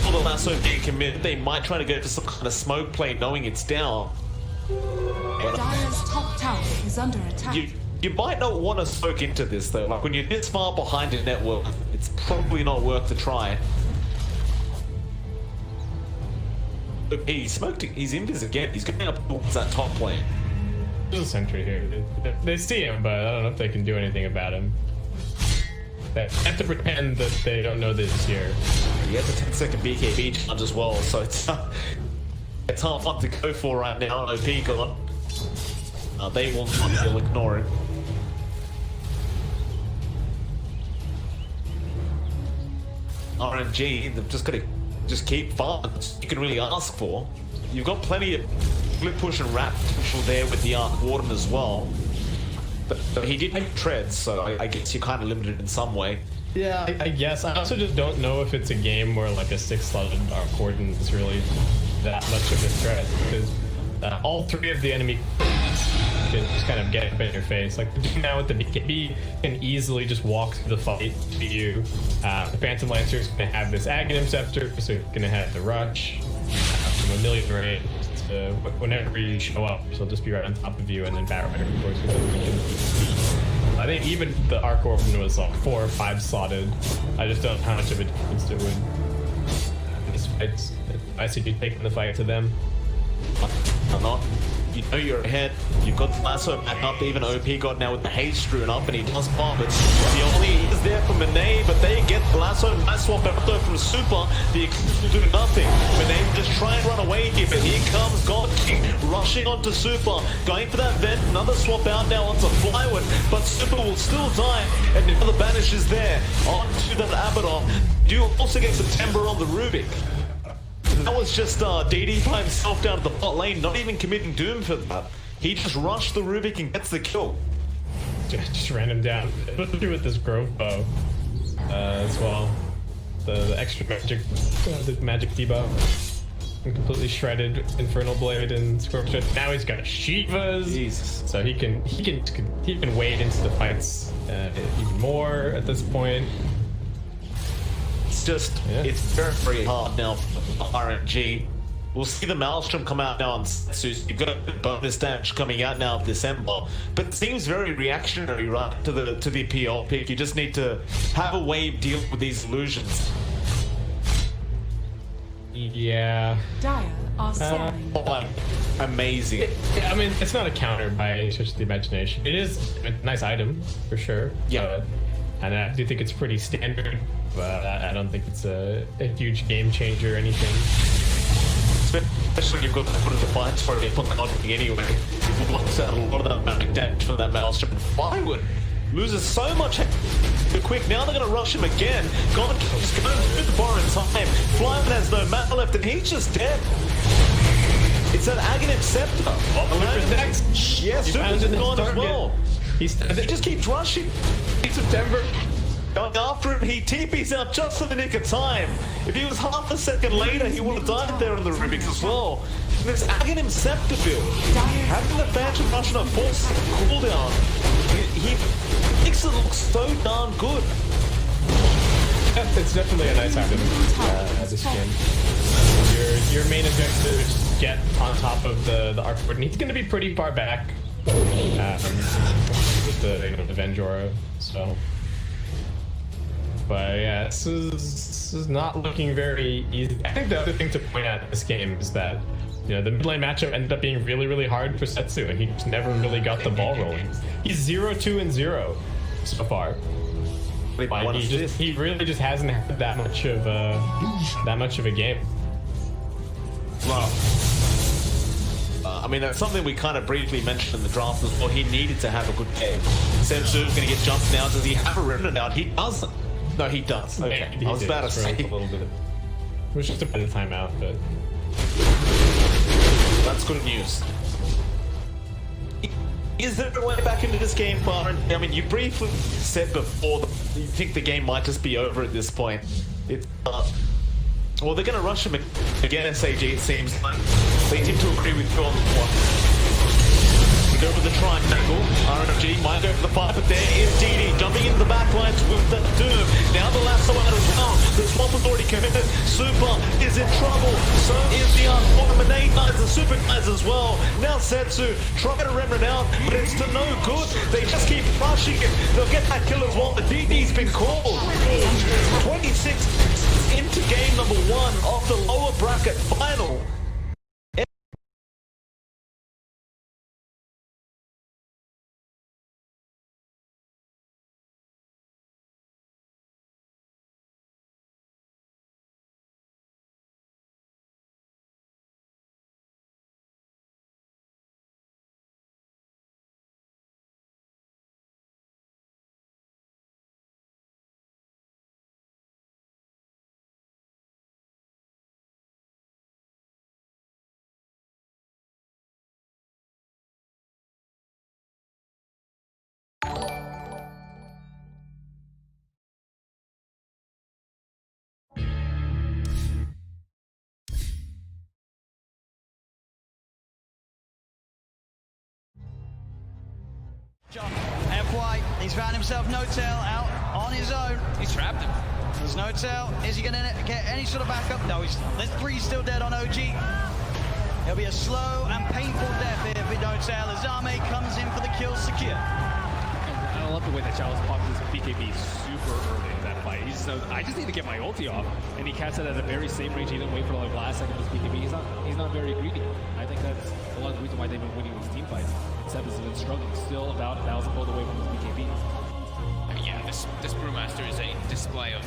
For the lasso being committed, they might try to go for some kind of smoke play knowing it's down. Dire's top tower is under attack. You might not want to soak into this though. Like when you're this far behind your network, it's probably not worth the try. Look, he smoked his invis again. He's going up towards that top lane. There's a sentry here. They see him, but I don't know if they can do anything about him. They have to pretend that they don't know that he's here. He has a 10-second BKB charge as well, so it's hard to go for right now. OP got. They will not. They'll ignore it. RNG, they've just got to keep farming. You can really ask for. You've got plenty of flip push and wrap potential there with the Arc Warden as well. But he did make treads, so I guess you're kind of limited in some way. Yeah, I guess. I also just don't know if it's a game where like a 6-slotted Arc Warden is really that much of a threat, because all 3 of the enemy can just kind of get up in your face. Like now with the BKB, can easily just walk through the fight to you. The Phantom Lancer is going to have this Aghanim Scepter, so you're going to have the rush from a million range. Whenever you show up, she'll just be right on top of you, and then Batrider, of course, I think even the Arc Warden was like 4 or 5 slotted. I just don't know how much of a difference it would. I see you taking the fight to them. Or not. You know you're ahead. You've got the lasso back up. Even OP got now with the haze strewn up, and he does bomb. But the only is there for Monet, but they get the lasso. Nice swap out though from Super. The Eclipse will do nothing. Monet just try and run away here, but here comes God King rushing onto Super, going for that vent. Another swap out now onto Flywood, but Super will still die, and another banish is there onto that Abaddon. You also get September on the Rubik. That was just DD by himself down to the bot lane, not even committing Doom for that. He just rushed the Rubik and gets the kill. Just ran him down. What to do with this Grove Bow as well? The extra magic, the magic debuff. And completely shredded Infernal Blade and Scorpion. Now he's got Shivas. Jesus. So he can wade into the fights even more at this point. It's just, it's very, very hard now for RNG. We'll see the Maelstrom come out now on Setsus. You've got a bonus damage coming out now of December, but it seems very reactionary, right, to the PL pick. You just need to have a way of dealing with these illusions. Yeah. Dire are scanning. Like, amazing. I mean, it's not a counter by any stretch of the imagination. It is a nice item, for sure. Yeah. And I do think it's pretty standard, but I don't think it's a huge game changer or anything. Especially when you've got to put in the fights for it, put the nothing anyway. It blocks out a lot of that magic damage from that Maelstrom. Flywood loses so much quick. Now they're going to rush him again. God keeps going through the bar in time. Flywood has no mana left, and he's just dead. It's an Aghanim Scepter. Super's next. Yes, Super's gone as well. He just keeps rushing. September. Going after him, he TP's out just in the nick of time. If he was half a second later, he would have died there in the Rubik as well. And this Aghanim Scepter build, having the Phantom Rush on a 4-second cooldown, he makes it look so darn good. It's definitely a nice item as a skin. Your main objective is to get on top of the Arc Warden. He's going to be pretty far back with the Venjora, so. But yeah, this is not looking very easy. I think the other thing to point out in this game is that, you know, the mid lane matchup ended up being really, really hard for Setsu, and he just never really got the ball rolling. He's 0-2-0 so far. Like, he really just hasn't had that much of a game. Wow. I mean, that's something we kind of briefly mentioned in the draft as well. He needed to have a good game. Setsu's going to get jumped now. Does he have a remnant out? He doesn't. No, he does. Okay, He I was about to say. A little bit. It was just a bit of timeout, but that's good news. Is there a way back into this game, Byron? I mean, you briefly said before that you think the game might just be over at this point. Well, they're going to rush him again, SAG, it seems like. They seem to agree with you on the one. Go for the triangle. RNG might go for the fight, but there is DD jumping into the back lines with the Doom. Now the lasso out as well. The swap was already committed. Super is in trouble. So is the Unfortunate guys, the Super guys as well. Now Setsu trying to rem it out, but it's to no good. They just keep rushing it. They'll get that kill as well. The DD's been called. 26 into game number 1 of the lower bracket final. FY, he's found himself No-Tail out on his own. He's trapped him. There's No-Tail. Is he going to get any sort of backup? No, there's 3 still dead on OG. It'll be a slow and painful death here for No-Tail as Zame comes in for the kill secure. And I love the way that Chalice popped his BKB super early in that fight. He just knows, I just need to get my ulti off, and he cast it at a very same range. He didn't wait for like last second of his BKB. He's not very greedy. I think that's a lot of the reason why they've been winning these team fights. Seb has been struggling, still about 1,000 gold away from his BKB. I mean, yeah, this Brewmaster is a display of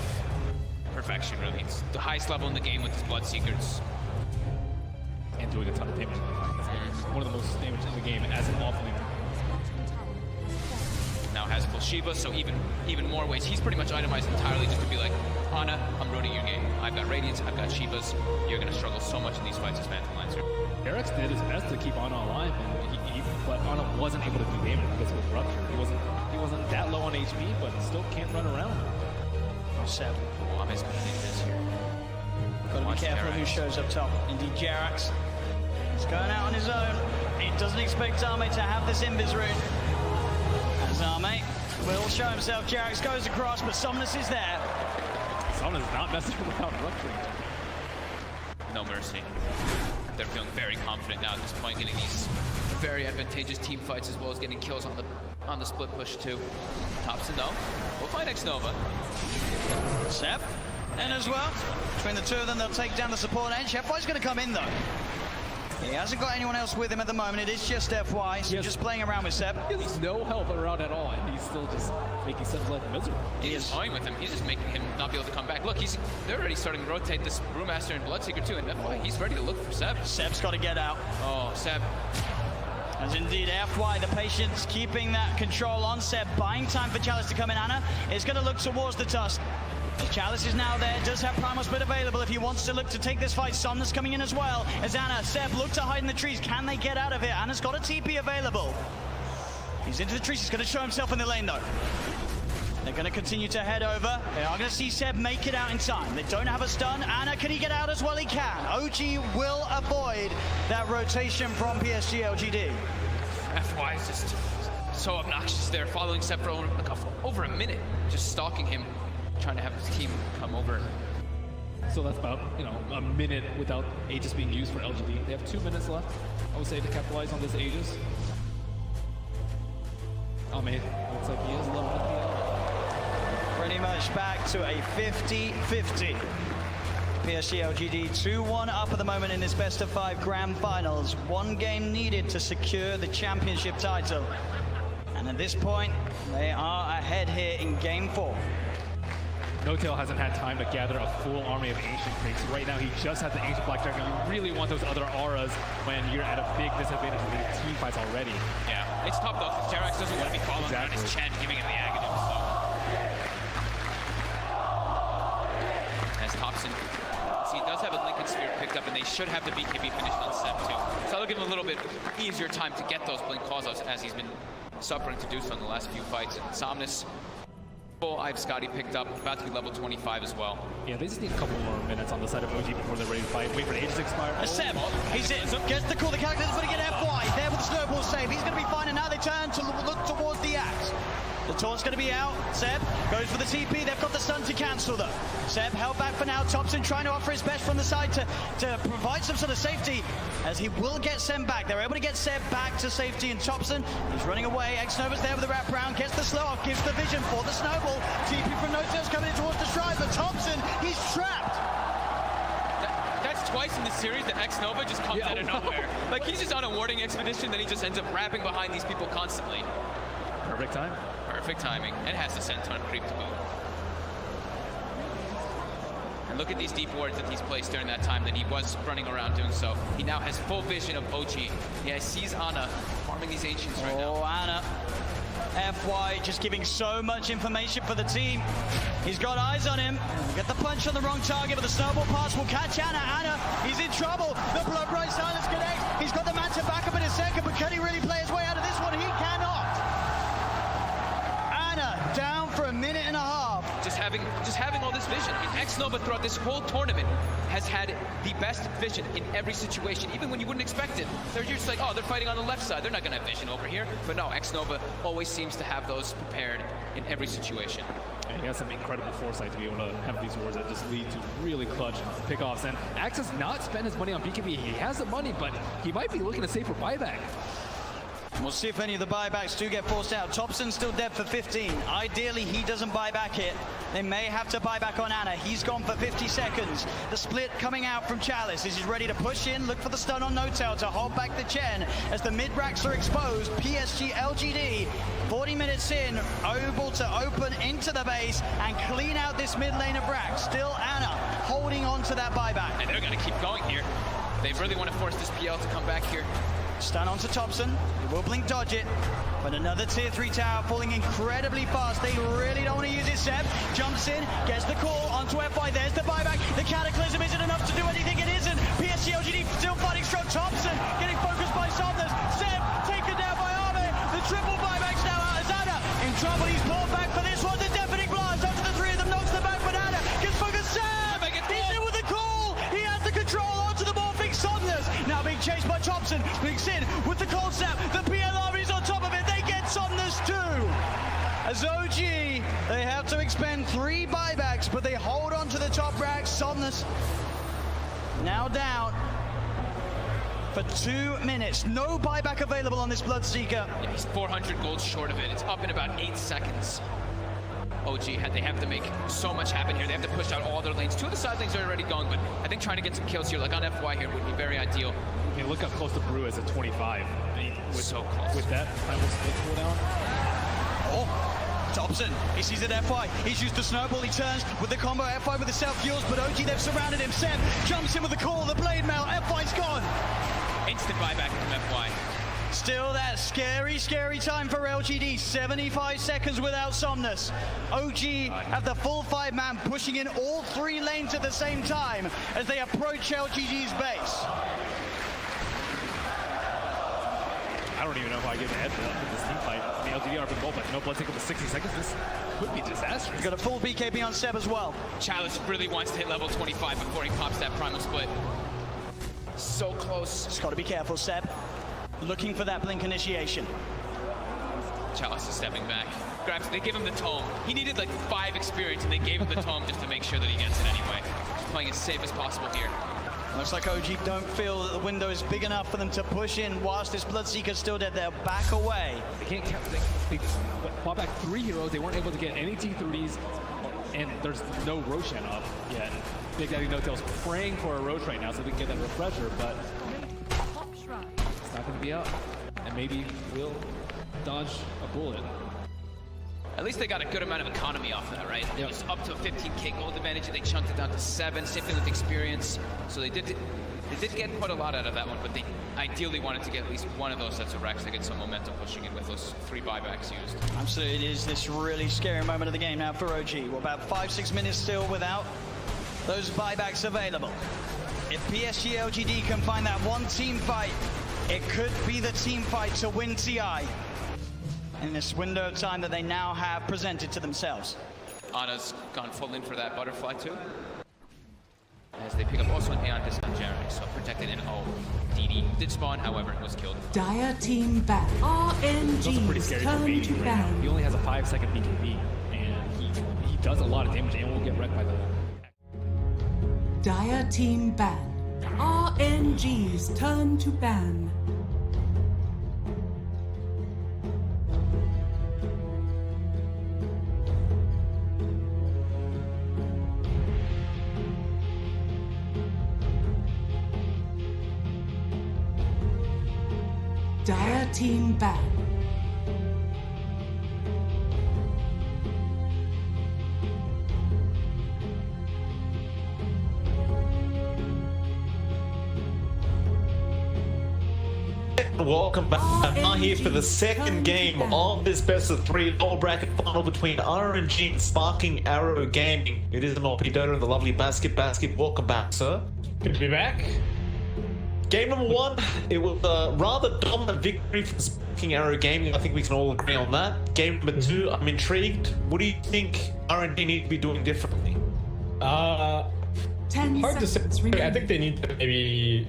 perfection, really. It's the highest level in the game with his Bloodseekers. And doing a ton of damage. One of the most damage in the game as an offlaner. Now has full Shiva, so even more ways. He's pretty much itemized entirely just to be like, Ana, I'm ruining your game. I've got Radiance, I've got Shivas. You're going to struggle so much in these fights as Phantom Lancer. Eric's did his best to keep Ana alive, but Ana wasn't able to do damage because of his rupture. He wasn't that low on HP, but still can't run around. Seb. Oh, Ame's going to need this here. Got to be careful who shows up top. Indeed, Jerax. He's going out on his own. He doesn't expect Zame to have this Invis rune. And Zame will show himself. Jerax goes across, but Somnus is there. Somnus is not messing without rupturing. No mercy. They're feeling very confident now at this point, getting these very advantageous team fights as well as getting kills on the split push too. Thompson though, we'll find X-Nova. Seb, and as well, between the two of them, they'll take down the support edge. FY's going to come in though. He hasn't got anyone else with him at the moment. It is just FY, so just playing around with Seb. He has no help around at all, and he's still just making Seb's life miserable. He is toying with him. He's just making him not be able to come back. Look, they're already starting to rotate this Brewmaster and Bloodseeker too, and FY, he's ready to look for Seb. Seb's got to get out. Oh, Seb. As indeed FY, the patience keeping that control on Seb, buying time for Chalice to come in. Ana is going to look towards the Tusk. Chalice is now there, does have Primal Split available if he wants to look to take this fight. Somnus coming in as well. As Ana, Seb look to hide in the trees. Can they get out of it? Ana's got a TP available. He's into the trees, he's going to show himself in the lane though. They're going to continue to head over. They are going to see Seb make it out in time. They don't have a stun. Ana, can he get out as well? He can. OG will avoid that rotation from PSG LGD. FY is just so obnoxious there, following Seb for over a minute, just stalking him, trying to have his team come over. So that's about, a minute without Aegis being used for LGD. They have 2 minutes left, I would say, to capitalize on this Aegis. Oh man, looks like he is level 50. Pretty much back to a 50-50. PSG LGD 2-1 up at the moment in this best of 5 grand finals. 1 game needed to secure the championship title. And at this point, they are ahead here in game 4. No-Tail hasn't had time to gather a full army of Ancient Creeks. Right now, he just has the Ancient Black Dragon. You really want those other auras when you're at a big disadvantage in the team fights already. Yeah, it's tough though. Jerax doesn't want to be following around his Chen, giving him the Aghanim. So. As Thompson, see, he does have a Lincoln Sphere picked up, and they should have the BKB finished on Seb too. So that'll give him a little bit easier time to get those Blink calls as he's been suffering to do so in the last few fights. And Somnus, I have Scotty picked up, about to be level 25 as well. Yeah, they just need a couple more minutes on the side of OG before they're ready to fight. Wait for the Aegis to expire. Seb, he's in, gets the call, the character's going to get FY. There with the snowball save. He's going to be fine, and now they turn to look towards the axe. The taunt's going to be out. Seb goes for the TP. They've got the stun to cancel them. Seb held back for now. Thompson trying to offer his best from the side to provide some sort of safety, as he will get Seb back. They're able to get Seb back to safety, and Thompson is running away. X-Nova's there with the wraparound, gets the slow off, gives the vision for the snowball. TP from No-Tails coming in towards the stride, but Thompson, he's trapped. That's twice in the series that X-Nova just comes out of nowhere. Like, he's just on a warding expedition, then he just ends up wrapping behind these people constantly. Perfect time. Perfect timing, and has the senton creep to boot. And look at these deep wards that he's placed during that time that he was running around doing so. He now has full vision of OG. Yeah, he sees Ana farming these Ancients right now. Oh, Ana. FY just giving so much information for the team. He's got eyes on him. Get the punch on the wrong target, but the snowball pass will catch Ana. Ana, he's in trouble. The blood bright silence connects. He's got the man to back up in a second, but can he really play his way out of this one? He cannot. Ana down for a minute and a half. Just having all this vision. I mean, X-Nova throughout this whole tournament has had the best vision in every situation, even when you wouldn't expect it. They're just like, oh, they're fighting on the left side. They're not going to have vision over here. But no, X-Nova always seems to have those prepared in every situation. And he has some incredible foresight to be able to have these wars that just lead to really clutch pickoffs. And Axe has not spent his money on BKB. He has the money, but he might be looking to save for buyback. We'll see if any of the buybacks do get forced out. Thompson's still dead for 15. Ideally, he doesn't buy back it. They may have to buy back on Ana. He's gone for 50 seconds. The split coming out from Chalice. He's ready to push in, look for the stun on No-Tail to hold back the Chen as the mid-racks are exposed. PSG LGD, 40 minutes in, able to open into the base and clean out this mid lane of Rack. Still Ana holding on to that buyback. And they're going to keep going here. They really want to force this PL to come back here. Stun onto Thompson. He will blink dodge it. But another tier 3 tower falling incredibly fast. They really don't want to use it. Seb jumps in, gets the call onto FY. There's the buyback. The Cataclysm isn't enough to do anything. It isn't. PSG LGD still fighting strong. Thompson getting focused by Somnus. Seb taken down by Arme. The triple buybacks now out as Ana in trouble. He's pulled back for this one. The deafening blast onto the three of them. Knocks them back, but Ana gets focused. Seb! He's in with the call. He has the control onto the morphing Somnus. Now being chased by Thompson. Blinks in with the cold snap. The PLR is on top of it. They get Somnus too. As OG, they have to expend 3 buybacks, but they hold on to the top rack. Somnus now down for 2 minutes. No buyback available on this Bloodseeker. Yeah, he's 400 gold short of it. It's up in about 8 seconds. OG, they have to make so much happen here. They have to push out all their lanes. 2 of the side lanes are already going, but I think trying to get some kills here, like on FY here, would be very ideal. I mean, look how close to Brew is at 25. I mean, So close. With that, time will split cooldown. Oh, Thompson, he sees it FY. He's used the snowball, he turns with the combo FY with the self-fuels, but OG, they've surrounded him. Seb jumps in with the call, the blade mail, FY's gone. Instant buyback from FY. Still that scary, scary time for LGD. 75 seconds without Somnus. OG have the full 5-man pushing in all 3 lanes at the same time as they approach LGD's base. I don't even know if I get the head for this team fight. The LGD are goal, but no blood take up to 60 seconds. This could be disastrous. Got a full BKB on Seb as well. Chalice really wants to hit level 25 before he pops that primal split. So close. Just got to be careful, Seb. Looking for that blink initiation. Chalice is stepping back. Grabs, they give him the tome. He needed like 5 experience and they gave him the tome just to make sure that he gets it anyway. Just playing as safe as possible here. Looks like OG don't feel that the window is big enough for them to push in whilst this Bloodseeker's still dead. They'll back away. They can't count. They fought back 3 heroes. They weren't able to get any T30s, and there's no Roshan up yet. Big Daddy No-Tail's praying for a Roche right now so they can get that refresher, but it's not going to be up. And maybe we'll dodge a bullet. At least they got a good amount of economy off that, right? It Yep. was up to a 15k gold advantage, and they chunked it down to 7, same thing with experience. So they did get quite a lot out of that one, but they ideally wanted to get at least one of those sets of racks to get some momentum pushing in with those 3 buybacks used. Absolutely, it is this really scary moment of the game now for OG. We're about 5-6 minutes still without those buybacks available. If PSG LGD can find that one team fight, it could be the team fight to win TI in this window of time that they now have presented to themselves. Ana's gone full in for that butterfly too. as they pick up also an Aeon Discount Generic, so protected in DD did spawn, however, it was killed. Dire team ban. It's also pretty RNG's scary for turn Baby to right now. He ban. only has a 5-second BKB, and he does a lot of damage and won't get wrecked by the... Dire team ban. RNG's turn to ban. Dire team ban. Welcome back. I'm now here for the second game of this best of 3 lower bracket final between RNG and Sparking Arrow Gaming. It is an Dota and the lovely Basket. Welcome back, sir. Good to be back. Game number 1, it was a rather dominant victory for Sparking Arrow Gaming. I think we can all agree on that. Game number 2, I'm intrigued. What do you think RNG need to be doing differently? 10 Hard to say. seconds I remaining. think they need to maybe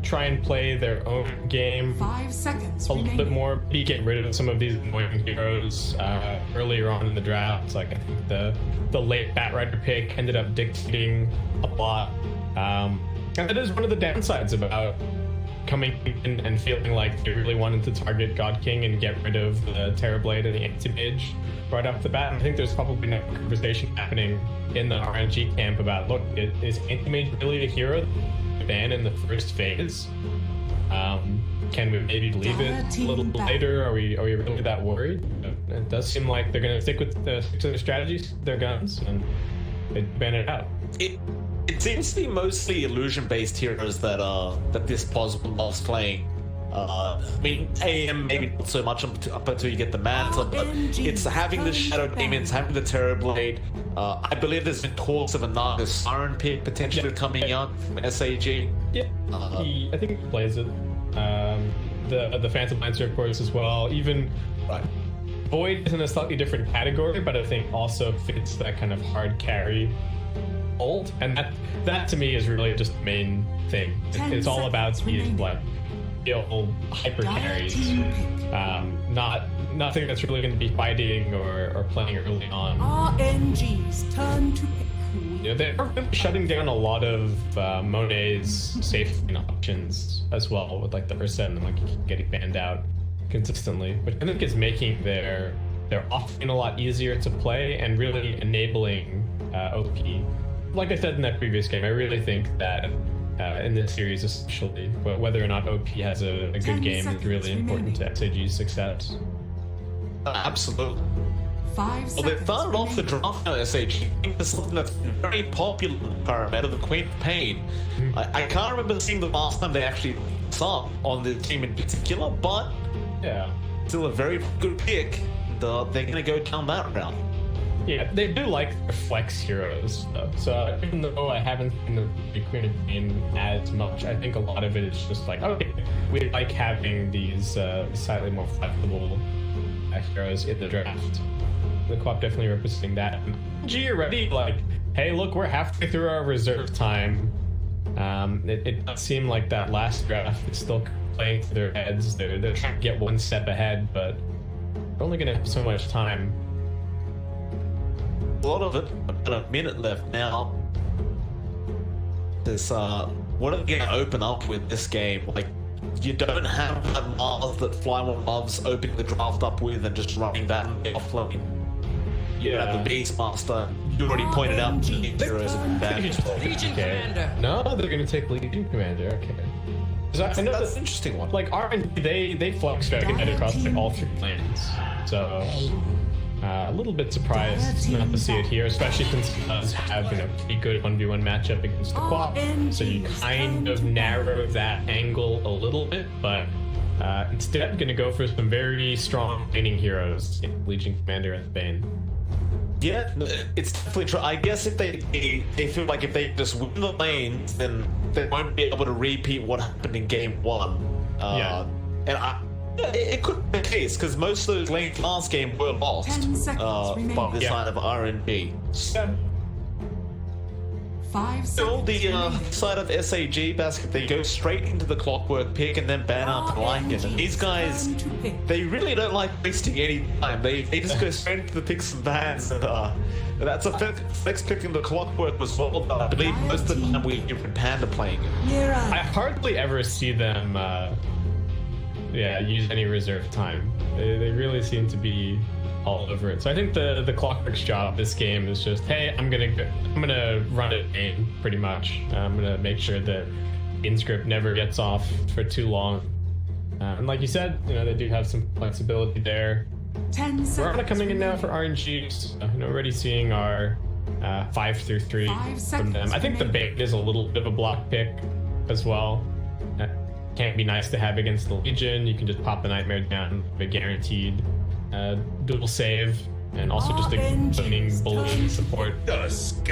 try and play their own game 5 seconds a little bit remaining. more, maybe get rid of some of these annoying heroes earlier on in the draft. Like I think the late Batrider pick ended up dictating a lot, and that is one of the downsides about coming in and feeling like they really wanted to target God King and get rid of the Terrorblade and the Anti-Mage right off the bat. And I think there's probably no conversation happening in the RNG camp about, look, is Anti-Mage really a hero ban in the first phase? Can we maybe leave it a little later? Are we really that worried? It does seem like they're going to stick to their strategies, their guns, and they ban it out. It seems to be mostly illusion-based heroes that this possible loves playing. I mean, AM maybe not so much up until you get the Manta, but it's having the Shadow Demons, having the Terrorblade. I believe there's been talks of a Naga Siren pick potentially coming out from SAG. Yeah, I think he plays it. The Phantom Lancer, of course, as well. Even Void is in a slightly different category, but I think also fits that kind of hard carry ult, and that to me is really just the main thing. It's all about these like hyper carries, nothing that's really going to be fighting or playing early on. RNG's turn to pick. You know, they're shutting down a lot of Monet's safe options as well, with like the Ursa and like getting banned out consistently, which I think is making their offlane a lot easier to play and really enabling OP. Like I said in that previous game, I really think that in this series especially, whether or not OP has a good game is really important to SAG's success. Absolutely. 5 Well, they seconds started off the remaining. draft now, SAG, for something that's very popular in Parameta, the Queen of Pain. I can't remember seeing the last time they actually saw on the team in particular, but Yeah. still a very good pick. They're going to go down that route. Yeah, they do like their flex heroes, though. So even though I haven't seen the Queen of Pain as much, I think a lot of it is just like, okay, we like having these slightly more flexible heroes in the draft. The co-op definitely representing that. G already, like, hey, look, we're halfway through our reserve time. It does seem like that last draft is still playing through their heads. They're trying to get one step ahead, but they're only going to have so much time. A lot of it, about a minute left now. There's what are they going to open up with this game? Like, you don't have that Mars that Fly1 loves opening the draft up with and just running that offlane. You have the Beastmaster. You already pointed out the heroes and banned. Legion Commander. No, they're going to take Legion Commander. Okay. I know That's an interesting one. Like RNG, they flex Dragon Head across like all 3 lanes. So a little bit surprised not to see it here, especially since it does have pretty good 1v1 matchup against the co-op. So you kind of narrow that angle a little bit, but instead going to go for some very strong laning heroes, Legion Commander and Bane. Yeah, it's definitely true. I guess if they feel like if they just win the lanes, then they won't be able to repeat what happened in game 1. Yeah. And it could be the case, because most of those lanes last game were lost 10 seconds remaining. by the side of RNG. Yeah. 5 Still, seconds the remaining. side of SAG basket, they go straight into the clockwork pick and then ban out blanket. And these guys, Turn to pick. they really don't like wasting any time. They just go straight into the picks and bans, and that's a flex pick in the clockwork was well. I believe most of the time we hear Panda playing it. Mira. I hardly ever see them, use any reserve time. They really seem to be all over it. So I think the Clockwork's job this game is just, hey, I'm gonna run it in pretty much. I'm gonna make sure that InScript never gets off for too long. And like you said, they do have some flexibility there. 10 seconds. We're already coming in now for RNG. So, already seeing our 5-3 5 from them. I think the bait is a little bit of a block pick as well. Can't be nice to have against the Legion. You can just pop the Nightmare down, a guaranteed dual save, and also just a cleaning bullying support. Dusk.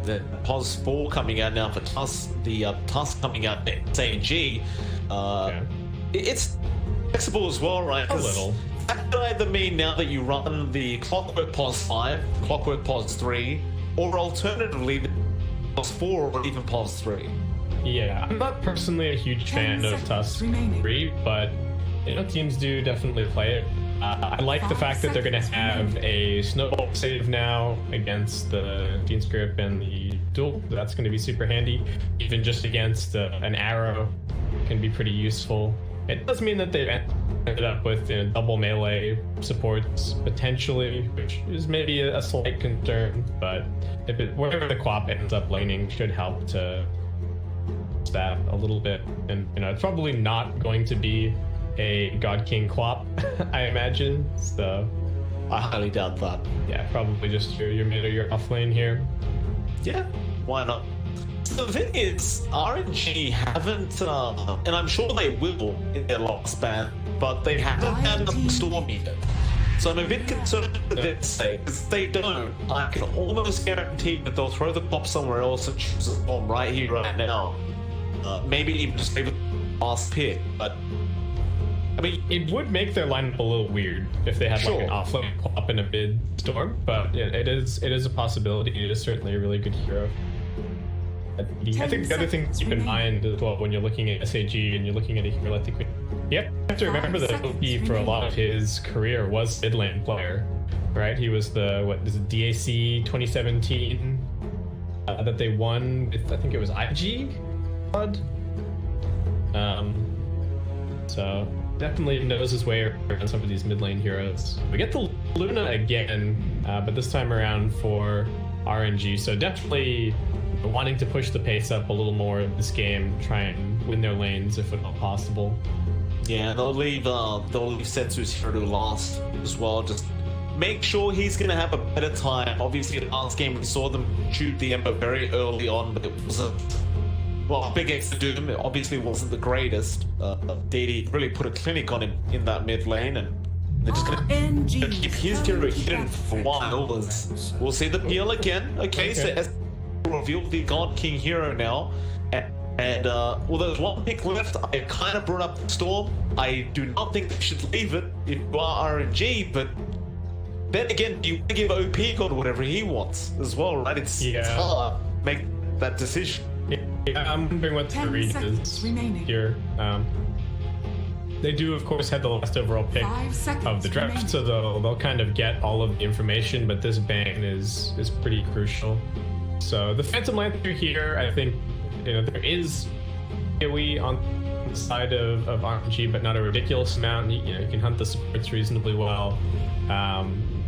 The POS 4 coming out now for Tusk, the Tusk coming out at SAG. It's flexible as well, right? A little. That could either mean now that you run the Clockwork POS 5, Clockwork POS 3, or alternatively the POS 4 or even POS 3. Yeah, I'm not personally a huge fan of Tusk 3, but teams do definitely play it. I like the fact that they're going to have a snowball save now against the InScript and the duel. That's going to be super handy. Even just against an arrow can be pretty useful. It does mean that they've ended up with double melee supports potentially, which is maybe a slight concern, but wherever the Quap ends up laning should help to that a little bit. And it's probably not going to be a God King Quap, I imagine. So I highly doubt that. Yeah, probably just your mid or your off lane here. Yeah, why not? So the thing is, RNG haven't, and I'm sure they will in their last ban, but they haven't had a storm yet. So I'm a bit concerned with their sake, because if they don't, I can almost guarantee that they'll throw the pop somewhere else and choose a storm right here, right now. Maybe even just leave it last pick, but I mean, it would make their lineup a little weird if they had like an offlane Quap and a mid storm, but it is a possibility. It is certainly a really good hero. I think the other thing to keep in mind as well when you're looking at SAG and you're looking at a hero like Liquipedia, you have to remember that OP for a lot of his career was mid lane player, right? He was the DAC 2017 that they won with, I think it was IG. So definitely knows his way around some of these mid lane heroes. We get the Luna again, but this time around for RNG. So definitely wanting to push the pace up a little more in this game, try and win their lanes if at all possible. Yeah, they'll leave Sensu's hero to last as well. Just make sure he's going to have a better time. Obviously, the last game we saw them shoot the Ember very early on, but it wasn't. Well, Big X Doom obviously wasn't the greatest. DD really put a clinic on him in that mid lane, and they're just going to keep his hero hidden for a while. We'll see the peel again. Okay, so as revealed the God King hero now. And well, there's one pick left. I kind of brought up the Storm. I do not think they should leave it in RNG, but then again, you want to give OP God whatever he wants as well, right? It's hard to make that decision. Yeah, I'm wondering what the read is here. They do, of course, have the last overall pick of the draft, so they'll kind of get all of the information, but this ban is pretty crucial. So the Phantom Lantern here, I think, there is AoE on the side of RNG, but not a ridiculous amount. You can hunt the supports reasonably well,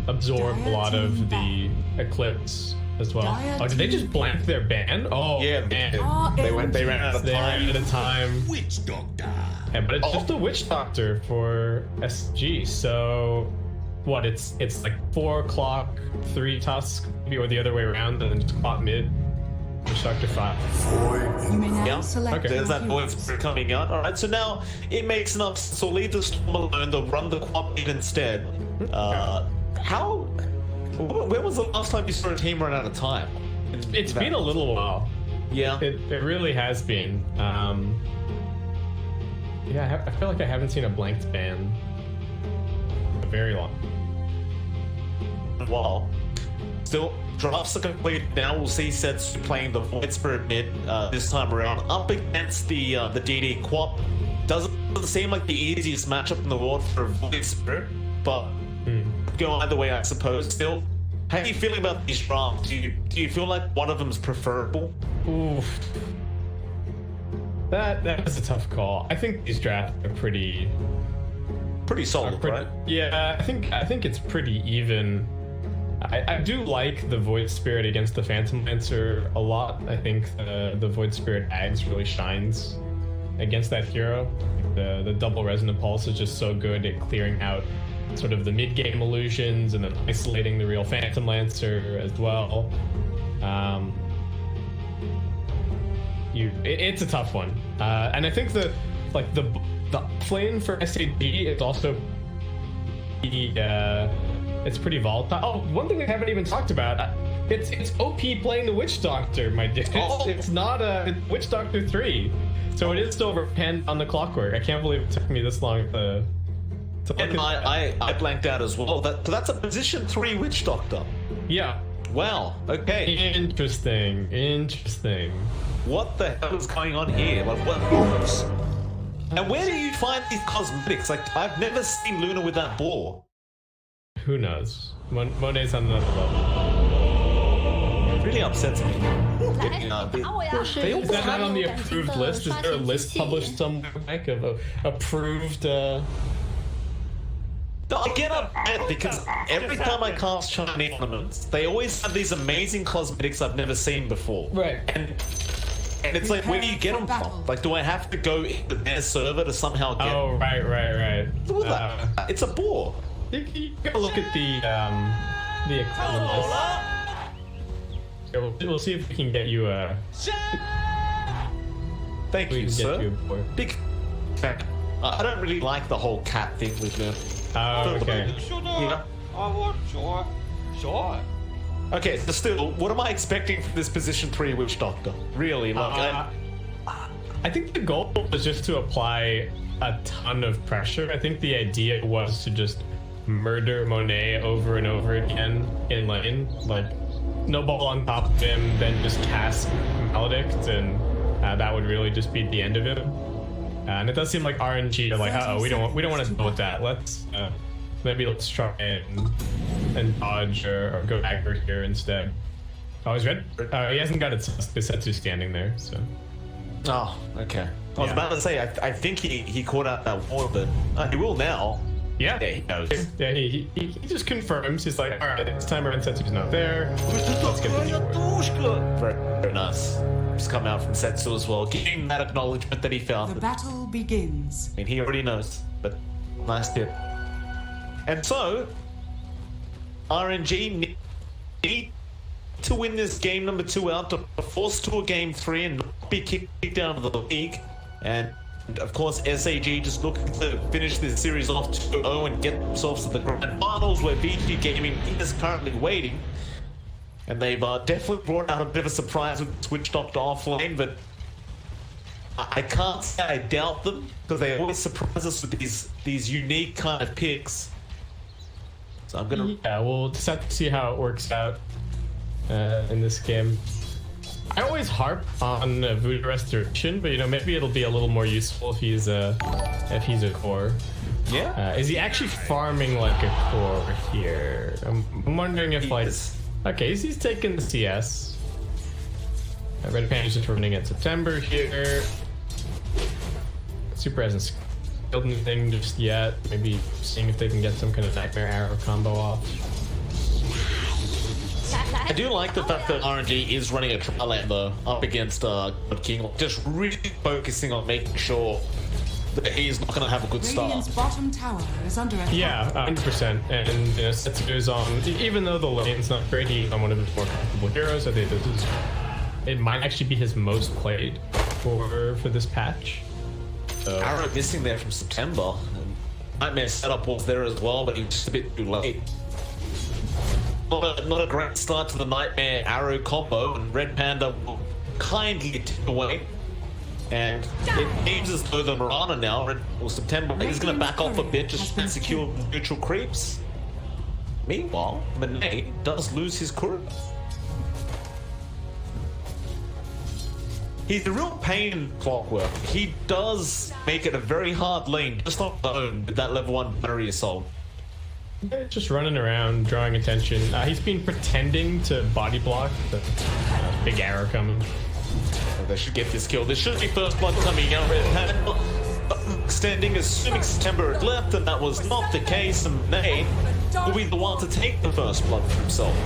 absorb a lot of the Eclipse as well. Oh, did they just blank their ban? Oh, yeah, man. They ran out of time. Witch Doctor. Yeah, but it's just a Witch Doctor for SG. So, what? It's like 4 o'clock, 3 Tusk, maybe, or the other way around, and then just Quap mid. Witch Doctor 5. You may now Yeah, select there's that voice coming out. Alright, so now it makes enough sense. So leave the Storm alone, they'll run the Quap mid instead. When was the last time you saw a team run out of time? It's been a little while. Yeah. It really has been. Yeah, I feel like I haven't seen a blanked ban for very long. Wow. Still, drafts are complete now. We'll see Setsu playing the Void Spirit mid this time around up against the DD Quap. Doesn't seem like the easiest matchup in the world for a Void Spirit, but go either way, I suppose. Still, how are you feeling about these drafts? Do you feel like one of them is preferable? Oof. That was a tough call. I think these drafts are pretty solid, right? Yeah, I think it's pretty even. I do like the Void Spirit against the Phantom Lancer a lot. I think the Void Spirit Ags really shines against that hero. The double Resonant Pulse is just so good at clearing out sort of the mid-game illusions and then isolating the real Phantom Lancer as well. It's a tough one, and I think the flame for SAG is also it's pretty volatile. Oh, one thing I haven't even talked about, it's OP playing the Witch Doctor, my dude. It's not a Witch Doctor 3, so it is still depend on the clockwork. I can't believe it took me this long to and I blanked out as well. That's a position 3 Witch Doctor. Yeah. Wow. Okay. Interesting. What the hell is going on here? Like, what moves? And where do you find these cosmetics? Like, I've never seen Luna with that boar. Who knows? Monet's on another level. It really upsets me. They Is that not on the approved list? Is there a list published somewhere, Mike, of approved? I get upset because every time I cast Chinese ornaments, they always have these amazing cosmetics I've never seen before. Right. And it's like, where do you get them from? Like, do I have to go into their server to somehow get? Oh, right. Look at that. It's a boar. You gotta look at the equipment list. We'll see if we can get you a. Thank you, sir. Big fan. I don't really like the whole cat thing with them. Oh, okay. Yeah. Okay, so still, what am I expecting from this position 3 Witch Doctor? Really, like, I think the goal was just to apply a ton of pressure. I think the idea was to just murder Monet over and over again in lane, like snowball on top of him, then just cast Maledict, and that would really just be the end of him. And it does seem like RNG are like, we don't want to deal with that. Let's try and dodge or go aggro here instead. Oh, he's red. He hasn't got it. Setsu standing there, so. Oh, okay. I was about to say, I think he caught out that ward, but he will now. Yeah, he knows. Yeah, he just confirms. He's like, all right, this time around Setsu's not there. Let's get this very, very nice. Just come out from Setsu as well, giving that acknowledgement that he found. The battle begins. I mean, he already knows, but nice tip. And so, RNG need to win this game number 2 out to force to a game 3 and not be kicked out of the league. And of course, SAG just looking to finish this series off 2-0 and get themselves to the grand finals, where VG Gaming is currently waiting. And they've definitely brought out a bit of a surprise with Switch Doctor offlane, but I can't say I doubt them, because they always surprise us with these unique kind of picks. So I'm gonna... Yeah, we'll just have to see how it works out in this game. I always harp on Voodoo Restoration, but maybe it'll be a little more useful if he's a core. Yeah. Is he actually farming like a core here? I'm wondering if okay, he's taking the CS. Red Panda is just running in September here. Super hasn't skilled anything just yet. Maybe seeing if they can get some kind of Nightmare Arrow combo off. I do like the fact that RNG is running a trial though up against God King, just really focusing on making sure that he's not going to have a good start. Radiant's bottom tower is under attack. Yeah, 100%. And Setsu's on, even though the lane's not great, he's on one of his more comfortable heroes. I think it might actually be his most played for this patch. So. Arrow missing there from September. Nightmare setup was there as well, but he was just a bit too late. Not a great start to the Nightmare Arrow combo, and Red Panda will kindly take away. And it seems as though the Mirana now, or September, is going to back off a bit, just to secure neutral creeps. Meanwhile, Monet does lose his crew. He's a real pain in Clockwork. He does make it a very hard lane, just on his own, with that level 1 battery assault. Just running around, drawing attention. He's been pretending to body block the big arrow coming. They should get this kill. There should be first blood coming out. Extending, assuming September had left, and that was not the case, and Monet will be the one to take the first blood for himself.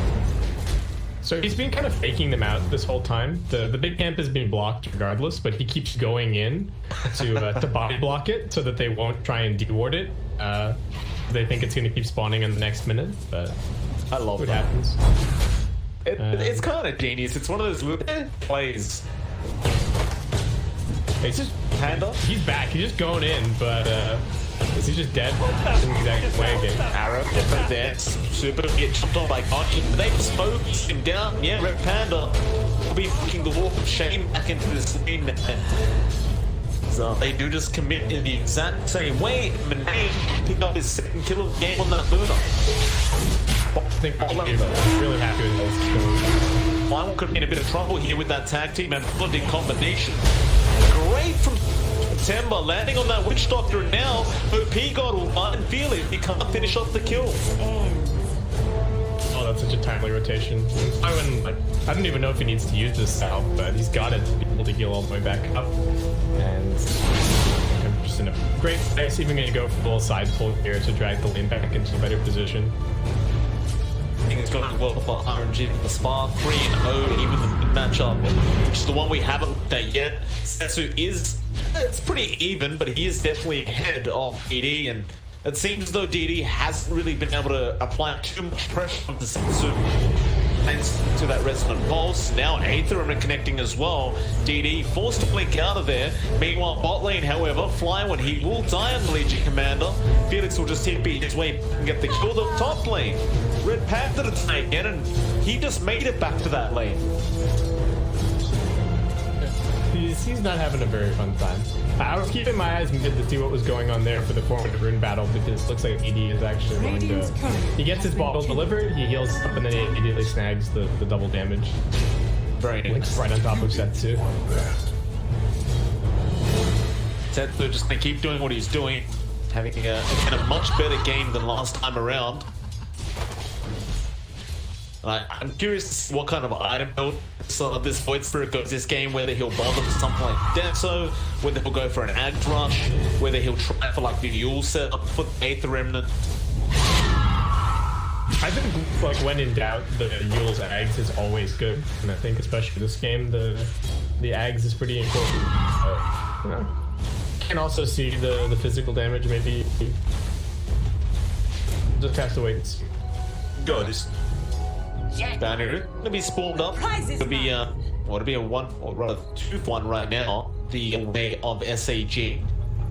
So he's been kind of faking them out this whole time. The big camp has been blocked regardless, but he keeps going in to body block it so that they won't try and deward it. They think it's going to keep spawning in the next minute, but I love what that. happens. It's kind of genius. It's one of those little plays. He's just Panda. He's back. He's just going in, but is he just dead? In the exact way again. Arrow, different there. Super get chopped off by Conchi. They just focus him down. Yeah, Red Panda will be fucking the walk of shame back into this lane. So they do just commit in the exact same way. Monet picked up his second kill of the game on that Luna. I think I'm really happy with this. Final could be in a bit of trouble here with that tag team and flooding combination. Great from September, landing on that Witch Doctor, and now OP God will find and feel it. He can't finish off the kill. Oh, that's such a timely rotation. I don't even know if he needs to use this style, but he's got it to be able to heal all the way back up. And I'm just in a great place. Even going to go for a little side pull here to drag the lane back into a better position. I think it's going well for RNG for the Spark 3-0, even the matchup, which is the one we haven't looked at yet. Setsu is, it's pretty even, but he is definitely ahead of DD, and it seems as though DD hasn't really been able to apply too much pressure on the Setsu. Thanks to that Resonant Pulse. Now Aether connecting as well. DD forced to blink out of there. Meanwhile, bot lane, however, Flyone, he will die on the Legion Commander. Felix will just TP his way and get the kill the top lane. Red Panther to die again, and he just made it back to that lane. He's not having a very fun time. I was keeping my eyes mid to see what was going on there for the formative rune battle, because it looks like ED is actually going to... He gets his bottle delivered, he heals up, and then he immediately snags the double damage. Very nice. Right on top of Setsu. Setsu just going to keep doing what he's doing, having a much better game than last time around. I'm curious to see what kind of item build this Void Spirit goes this game, whether he'll bother for something like Denso, whether he'll go for an Ag Rush, whether he'll try for like the Yule setup for the Aether Remnant. I think like when in doubt, the Yule's Ags is always good, and I think especially this game, the Ags is pretty important. You know, can also see the physical damage maybe. Just have to wait and see. Good. Banner gonna be spawned up. It'll be a 1 or rather 2-1 right now, the way of SAG.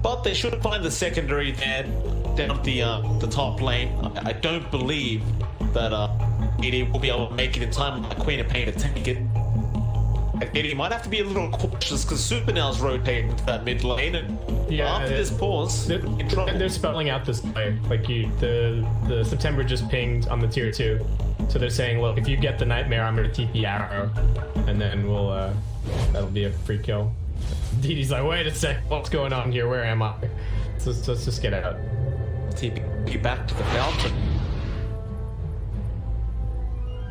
But they should find the secondary there down the top lane. I don't believe that ED will be able to make it in time with Queen of Pain to take it. ED might have to be a little cautious because Super now's rotating into that mid lane, and after this pause, in trouble. They're spelling out this play. Like the September just pinged on the tier 2. So they're saying, look, if you get the Nightmare, I'm going to TP Arrow, and then we'll, that'll be a free kill. DD's like, wait a sec, what's going on here? Where am I? So let's just get out. TP back to the fountain.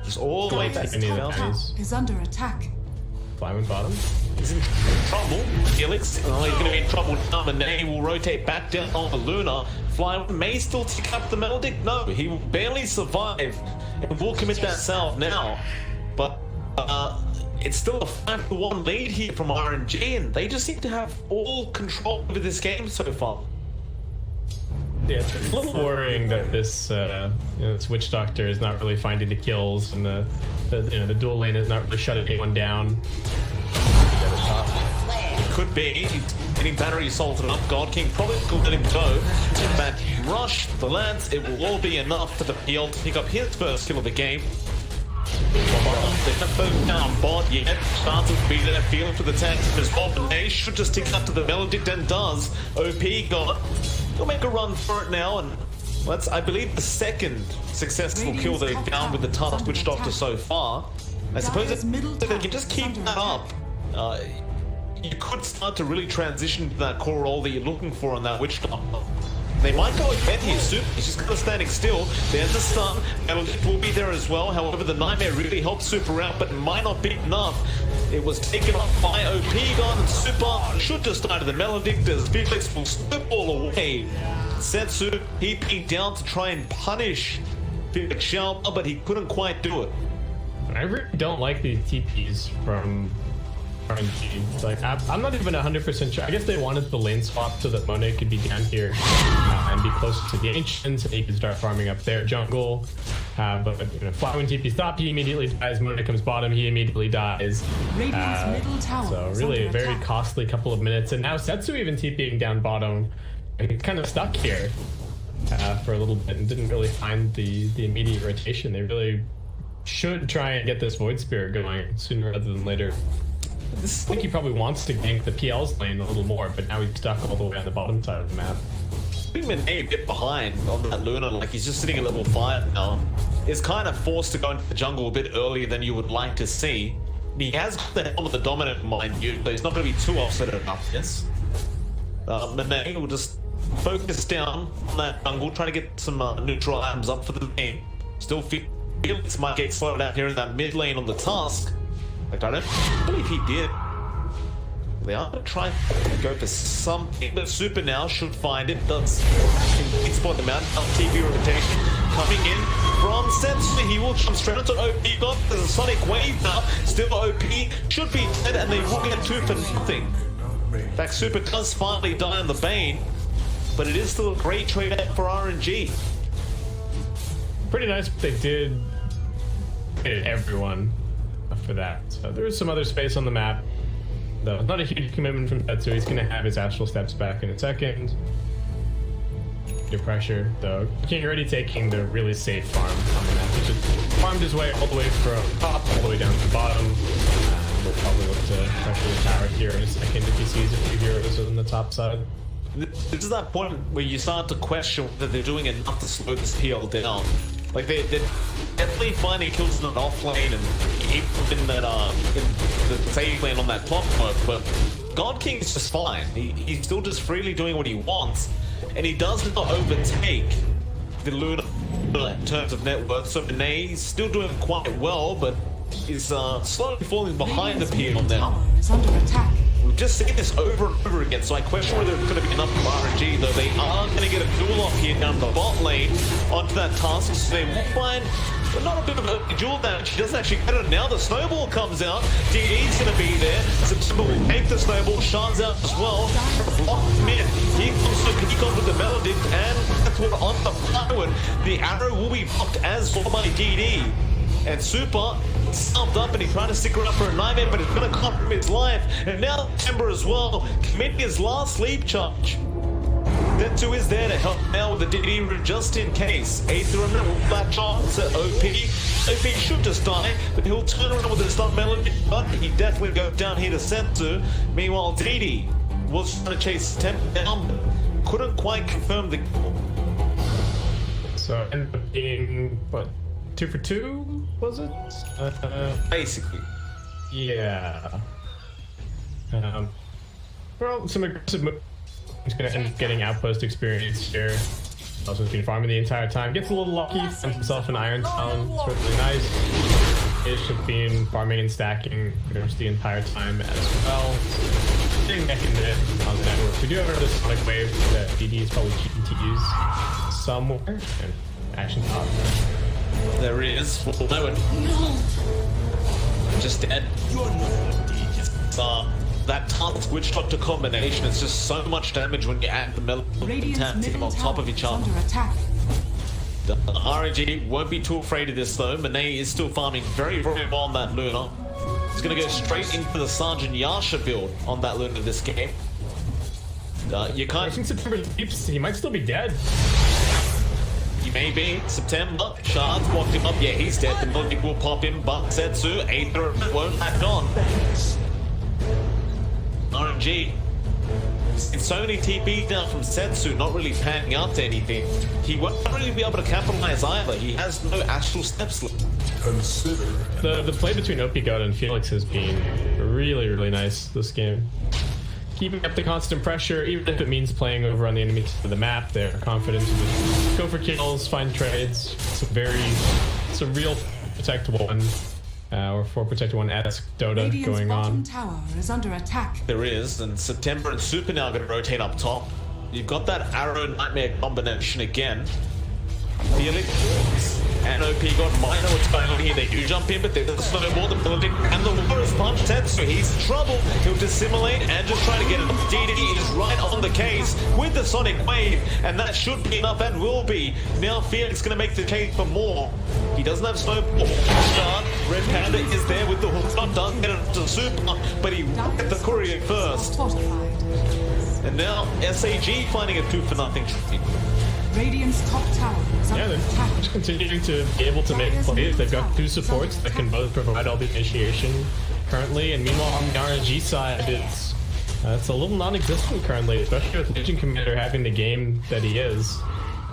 Just all the way back to the fountain. Is under attack. Flyman bottom. He's in trouble. Felix, he's going to be in trouble now, and then he will rotate back down on the Luna. Flyman may still tick up the Melodic. No, he will barely survive. And will commit that salve now, but it's still a 5-1 lead here from RNG, and they just seem to have all control over this game so far. Yeah, it's a little worrying that this this Witch Doctor is not really finding the kills, and the dual lane is not really shutting anyone down. It could be getting battery assaulted up. God King probably could let him go. But rush the Lance, it will all be enough for the PL to pick up his first kill of the game. Down bot yet. Starts to be there, feeling for the tank as well. But they should just tick up to the Melodic and does. OP God. He'll make a run for it now, and That's, I believe, the second successful kill they've found with the Task Witch Doctor so far. I suppose if they can just keep that up, you could start to really transition to that core role that you're looking for on that Witch Doctor. They might go again here soon. He's just kind of standing still. There's the stun. Melodic will be there as well. However, the Nightmare really helped Super out, but it might not be enough. It was taken off by OP God, and Super should just die to the Melodic as Felix will snowball away. Setsu, he peeked down to try and punish Felix Xiao, but he couldn't quite do it. I really don't like these TPs from RNG. Like, I'm not even 100% sure. I guess they wanted the lane swap so that Monet could be down here and be closer to the Ancients, and he could start farming up their jungle. But you know, Fly when TP's top, he immediately dies. Monet comes bottom, he immediately dies. So really a very costly couple of minutes. And now Setsu even TPing down bottom. He's kind of stuck here for a little bit and didn't really find the immediate rotation. They really should try and get this Void Spirit going sooner rather than later. I think he probably wants to gank the PL's lane a little more, but now he's stuck all the way on the bottom side of the map. Being a bit behind on that Luna, like he's just sitting at level 5 now. Is kind of forced to go into the jungle a bit earlier than you would like to see. He has got the helm of the dominant, mind you, but he's not going to be too offset enough this. Monet will just focus down on that jungle, try to get some neutral items up for the game. Still Felix might get slowed out here in that mid lane on the Task. Like, I don't believe he did. They are going to try and go for something, but Super now should find it. Does spot them out. TV rotation coming in from Setsu. He will jump straight onto OP. God, there's a Sonic Wave now. Still OP should be dead, and they will get 2 for nothing. In fact, Super does finally die on the Bane, but it is still a great trade out for RNG. Pretty nice, but they did hit everyone for that. So there is some other space on the map, though. Not a huge commitment from Setsu. He's going to have his Astral Steps back in a second. Your pressure, though. King already taking the really safe farm on the map. He just farmed his way all the way from top, all the way down to the bottom. We'll probably look to pressure the tower here in a second if he sees a few heroes on the top side. This is that point where you start to question whether they're doing enough to slow this PL down. Like they're definitely finding kills in an off lane and even in that in the save lane on that top point, but God King is just fine. He's still just freely doing what he wants, and he does not overtake the Luna in terms of net worth. So Monet is still doing quite well, but is slowly falling behind the PL now. We've just seen this over and over again, so I question whether it's going to be enough for RNG, though they are going to get a duel off here down the bot lane onto that Task, so they will find not a bit of a duel damage. He doesn't actually get it now. The snowball comes out. DD's going to be there. September will take the snowball. Shan's out as well. Block mid. Here comes with the Melody, and that's what on the plywood. The arrow will be blocked as well by DD. And Super stumped up and he tried to stick around for a nightmare, but it's going to cost him his life. And now Timber as well, committing his last sleep charge. Setsu is there to help now with the DD route just in case. Aether and will latch on to OP. OP should just die, but he'll turn around with his stun Melody, but he definitely goes down here to Setsu. Meanwhile, DD was trying to chase Temp down, but couldn't quite confirm the kill. So ended up being, what, 2 for 2, was it? Basically. Yeah. Well, some aggressive moves. He's going to end up getting outpost experience here. Also has been farming the entire time. Gets a little lucky, finds himself an Iron Town. It's really nice. Ish have been farming and stacking pretty much the entire time as well. Getting back into it on the network. We do have another Sonic Wave that DD is probably cheating to use somewhere. And action top. There he is. We'll know it. No. Just dead. You're not. That Task Witch Doctor combination is just so much damage when you add the Melody team on top of each other. The RNG won't be too afraid of this though. Monet is still farming very, very well on that Luna. He's going to go straight into the Sergeant Yasha build on that Luna this game. You can't. I think September leaps. He might still be dead. He may be. September. Shards walked him up. Yeah, he's dead. The Melody will pop him, but Setsu, Aether won't act on. RNG It's so many TPs now from Setsu, not really panning out to anything. He won't really be able to capitalize either. He has no actual steps left. Consider The play between OP God and Felix has been really, really nice this game. Keeping up the constant pressure, even if it means playing over on the enemy side of the map, they're confident to just go for kills, find trades. It's a real Protect 1 or 4 Protect 1-esque Dota Radiant's going bottom on. tower is under attack. There is, and September and Super now going to rotate up top. You've got that Arrow Nightmare combination again. Felix and OP got minor what's going on here. They do jump in, but there's a snowball, the building, and the Warriors punch Tetsu. He's in trouble. He'll dissimulate and just try to get it. DD is right on the case with the Sonic Wave, and that should be enough and will be. Now Felix going to make the case for more. He doesn't have snowball. Start. Red Panda is there with the hook shot. Doesn't get it to Super, but he will get the courier first. Fortified. And now SAG finding a 2-for-0 trade. Radiant's top tower is Yeah, under they're attack. just continuing to be able to make plays. They've got 2 supports that can both provide all the initiation currently, and meanwhile on the RNG side, it's a little non-existent currently, especially with Legion Commander having the game that he is.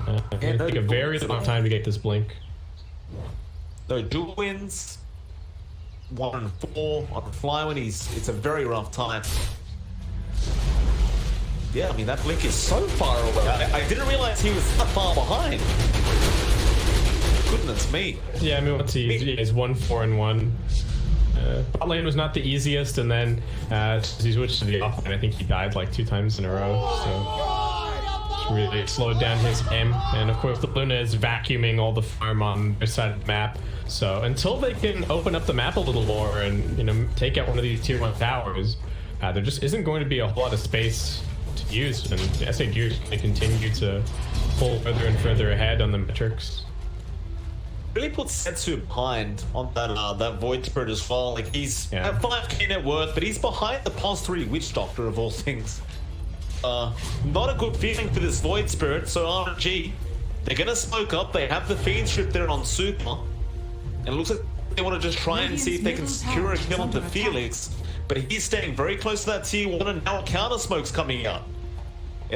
It's going to take a very long time to get this blink. So dual wins, 1 and 4 on the fly when it's a very rough time. Yeah, I mean that blink is so far away. I didn't realize he was that far behind. Goodness me. Yeah, I mean, what's he's 1-4-1. Bot lane was not the easiest, and then he switched to the off lane. I think he died like 2 times in a row, so it's really slowed down his aim. And of course, the Luna is vacuuming all the farm on their side of the map. So until they can open up the map a little more and take out one of these tier 1 towers, there just isn't going to be a whole lot of space to use, and the SAG is going to continue to pull further and further ahead on the metrics. Really puts Setsu behind on that Void Spirit as well. Like he's at 5k net worth, but he's behind the +3 Witch Doctor of all things. Not a good feeling for this Void Spirit. So RNG, they're gonna smoke up. They have the Fiend Strip there on Super, and it looks like they want to just try and see if they can secure a kill onto Felix. But he's staying very close to that tier 1, and now a counter smoke's coming out.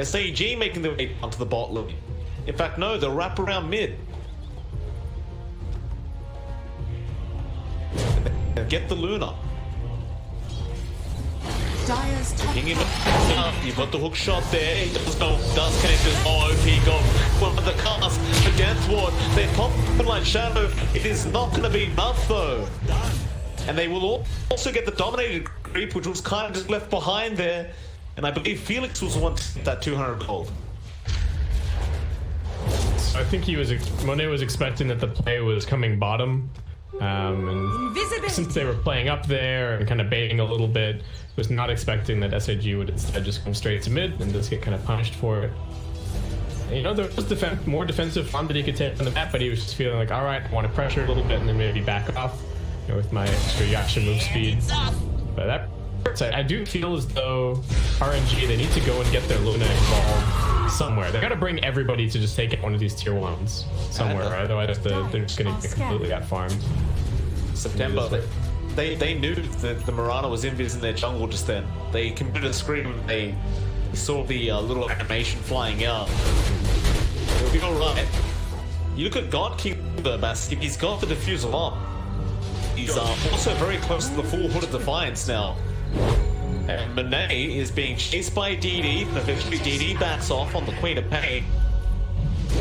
SAG making their way onto the bot lane. In fact, no, they'll wrap around mid. Get the Luna. Dire's top King him up. You've got the hook shot there. He does go. Does connect his OP go. Well, the cast, the Death Ward. They pop like Shadow. It is not going to be enough though. And they will also get the dominated creep, which was kind of just left behind there. And I believe Felix was the one to get that 200 gold. I think Monet was expecting that the play was coming bottom. And since they were playing up there and kind of baiting a little bit, was not expecting that SAG would instead just come straight to mid and just get kind of punished for it. And, there was more defensive fun that he could take on the map, but he was just feeling like, all right, I want to pressure a little bit and then maybe back off with my extra Yasha move speed. But that hurts. I do feel as though RNG, they need to go and get their Luna involved somewhere. They got to bring everybody to just take out one of these tier 1s somewhere, otherwise they're just going to get completely got farmed. September, they knew that the Mirana was invis in their jungle just then. They committed a scream and they saw the little animation flying out. It'll be alright. You look at God King Massive, he's got the diffuser on. He's also very close to the full Hood of Defiance now. And Monet is being chased by DD, and eventually DD backs off on the Queen of Pain.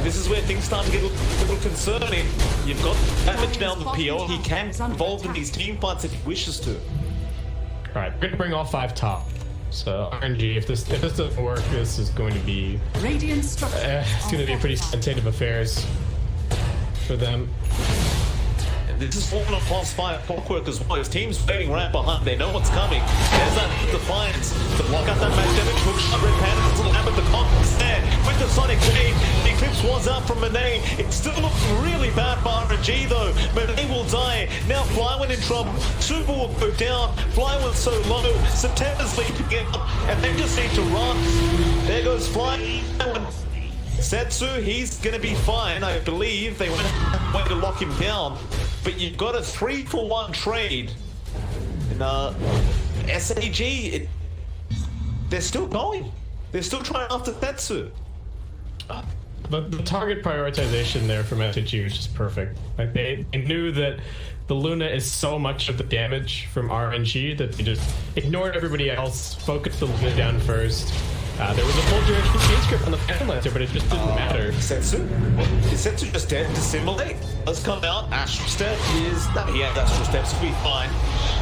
This is where things start to get a little concerning. You've got damage down the PO. He can get involved in these team fights if he wishes to. Alright, we're going to bring all 5 top. So RNG, if this doesn't work, this is going to be Radiant it's going to be a pretty state of affairs for them. This is falling on +5 clockwork as well. His team's waiting right behind. They know what's coming. There's that Defiance to block out that match damage. Hook shot, Red Panda doesn't have it. The clock is there with the Sonic Wave. The Eclipse was out from Monet. It still looks really bad for RNG though. Monet will die. Now Flywind in trouble. Super will go down. Flywind so low. September's leaping up. And they just need to run. There goes Flywind. Setsu, he's going to be fine. I believe they went to lock him down. But you've got a 3-for-1 trade. And SAG, they're still going. They're still trying after Tetsu. But the target prioritization there from SAG was just perfect. Like they knew that the Luna is so much of the damage from RNG that they just ignored everybody else, focused the Luna down first. There was a full duration chain script on the Phantom Lancer, but it just didn't matter. Setsu? Is Setsu just dead to simulate? Let's come out. Astral Step is... No, he has Astral Steps, will be fine.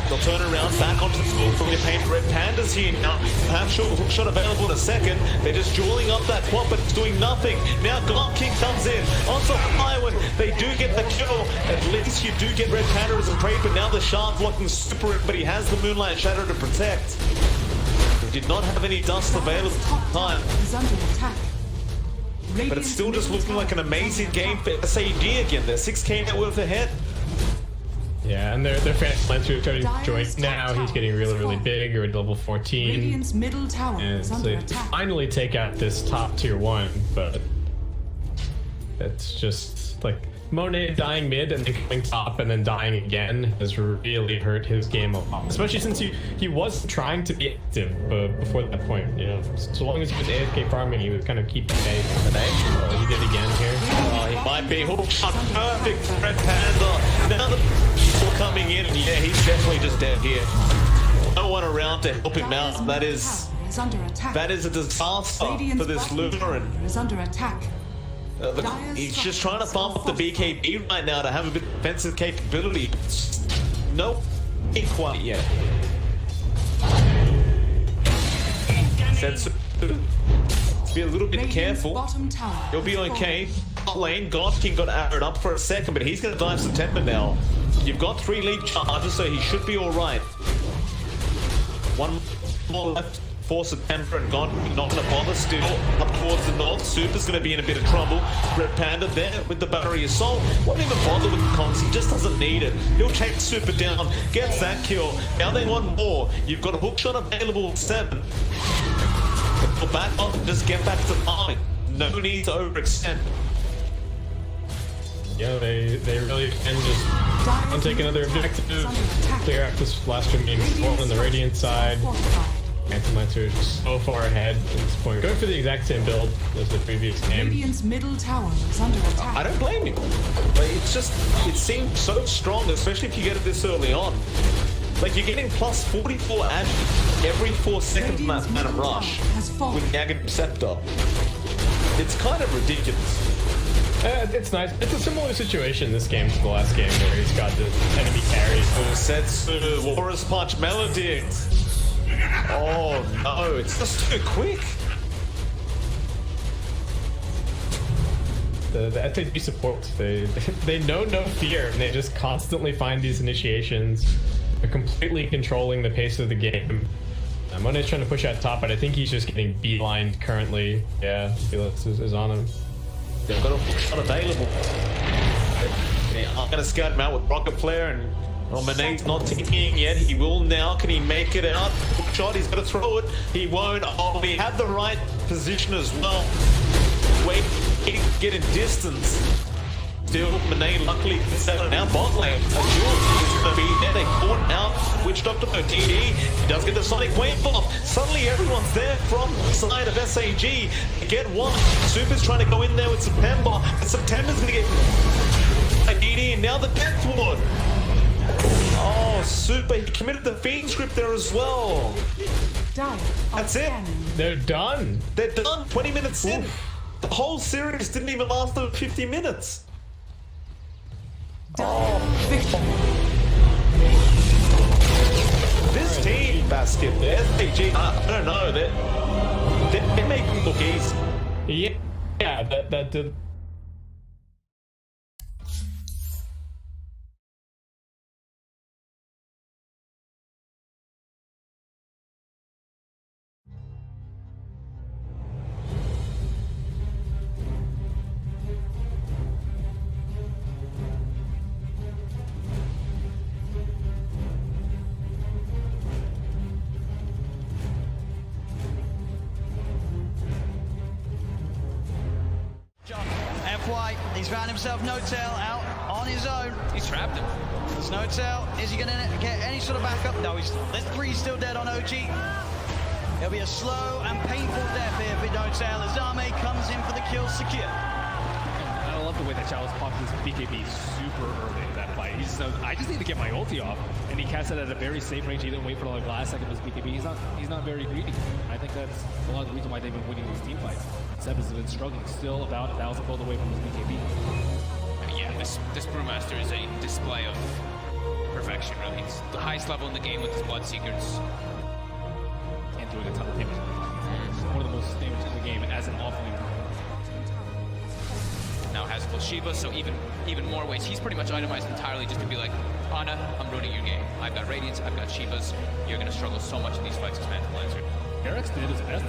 They'll turn around, back onto the floor from the paint. Red Panda's here now. Perhaps hook shot available in a second. They're just dueling up that quad, but it's doing nothing. Now God King comes in. Onto Highwood. They do get the kill. At least you do get Red Panda as a trade, but now the Shark blocking super, but he has the Moonlight Shadow to protect. Did not have any dust available at the time. But it's still just looking like an amazing game for SAG again. They're 6k net worth ahead. Yeah, and their Phantom Lancer is starting to join now. He's getting really, really big. You're at level 14. Middle tower and so they finally take out this top tier 1, but it's just like Monet dying mid and then coming top and then dying again has really hurt his game a lot. Especially since he was trying to be active before that point, you know. So long as he was AFK farming, he would kind of keep the pace. Oh, he did again here. Oh, he might be hook shot. Perfect for Red Panda. Now the people coming in, and yeah, he's definitely just dead here. No one around to help him out. That is a disaster for this Luna. And is under attack. He's just trying to farm up the BKB right now to have a bit of defensive capability. Nope, ain't quite yet. Sensu, let's be a little bit careful. He'll be okay. Lane, God King got arrowed up for a second, but he's going to dive September now. You've got 3 lead charges, so he should be alright. One more left. For September and gone, not going to bother still. Up towards the north, Super's going to be in a bit of trouble. Red Panda there with the battery assault. Won't even bother with the comms, he just doesn't need it. He'll take Super down, gets that kill. Now they want more. You've got a hook shot available 7. Go back on, just get back to farming. No need to overextend. Yeah, they really can just take another objective, clear out this last remaining one on the Radiant side. Phantom Lancer is so far ahead at this point. Going for the exact same build as the previous game. Radiant's middle tower is under attack. I don't blame you. But it's just, it seems so strong, especially if you get it this early on. Like, you're getting plus 44 ash every 4 seconds from that Phantom Rush with Yagan Scepter. It's kind of ridiculous. It's nice. It's a similar situation this game to the last game where he's got the enemy carries. Setsu, Warriors Punch, Maledict. Oh no, it's just too quick. The SAG support, they know no fear, and they just constantly find these initiations. They're completely controlling the pace of the game. Monet's trying to push out top, but I think he's just getting beelined currently. Yeah, Felix is on him. They've got a shot available. I'm gonna scout him out with Rocket Flare, and Monet's not ticking yet. He will now. Can he make it out? Hook shot, he's gonna throw it. He won't. Oh, he had the right position as well. Wait, get in distance. Still, Monet luckily gets out now. Bot lane. A duel is gonna be there. They caught out Witch Doctor TD. He does get the Sonic Wave off. Suddenly everyone's there from the side of SAG. They get one. Super's trying to go in there with September. And September's gonna get TD, and now the Death Ward. Oh, Super, he committed the Fiend script there as well. That's it. They're done. They're done. 20 minutes in. The whole series didn't even last over 50 minutes. Oh. This team, Basket, the SAG, I don't know, they make them look easy. Yeah, that did. FY, he's found himself No Tail out on his own. He's trapped him. There's No Tail. Is he going to get any sort of backup? No, there's 3 still dead on OG. It'll be a slow and painful death here if we don't say Elizame comes in for the kill secure. I love the way that Chalice popped his BKB super early in that fight. He just knows, I just need to get my ulti off, and he cast it at a very safe range. He didn't wait for the last second of his BKB. He's not very greedy. I think that's a lot of the reason why they've been winning these team fights. Seb has been struggling, still about 1,000 gold away from his BKB. Yeah, this Brewmaster is a display of perfection, really. It's the highest level in the game with his Bloodseekers. And doing a ton of damage. One of the most damage in the game as an offlane. Now has full Shiva, so even more ways. He's pretty much itemized entirely just to be like, Ana, I'm ruining your game. I've got Radiance, I've got Shivas. You're going to struggle so much in these fights as Mantle Lancer. Eric's did his best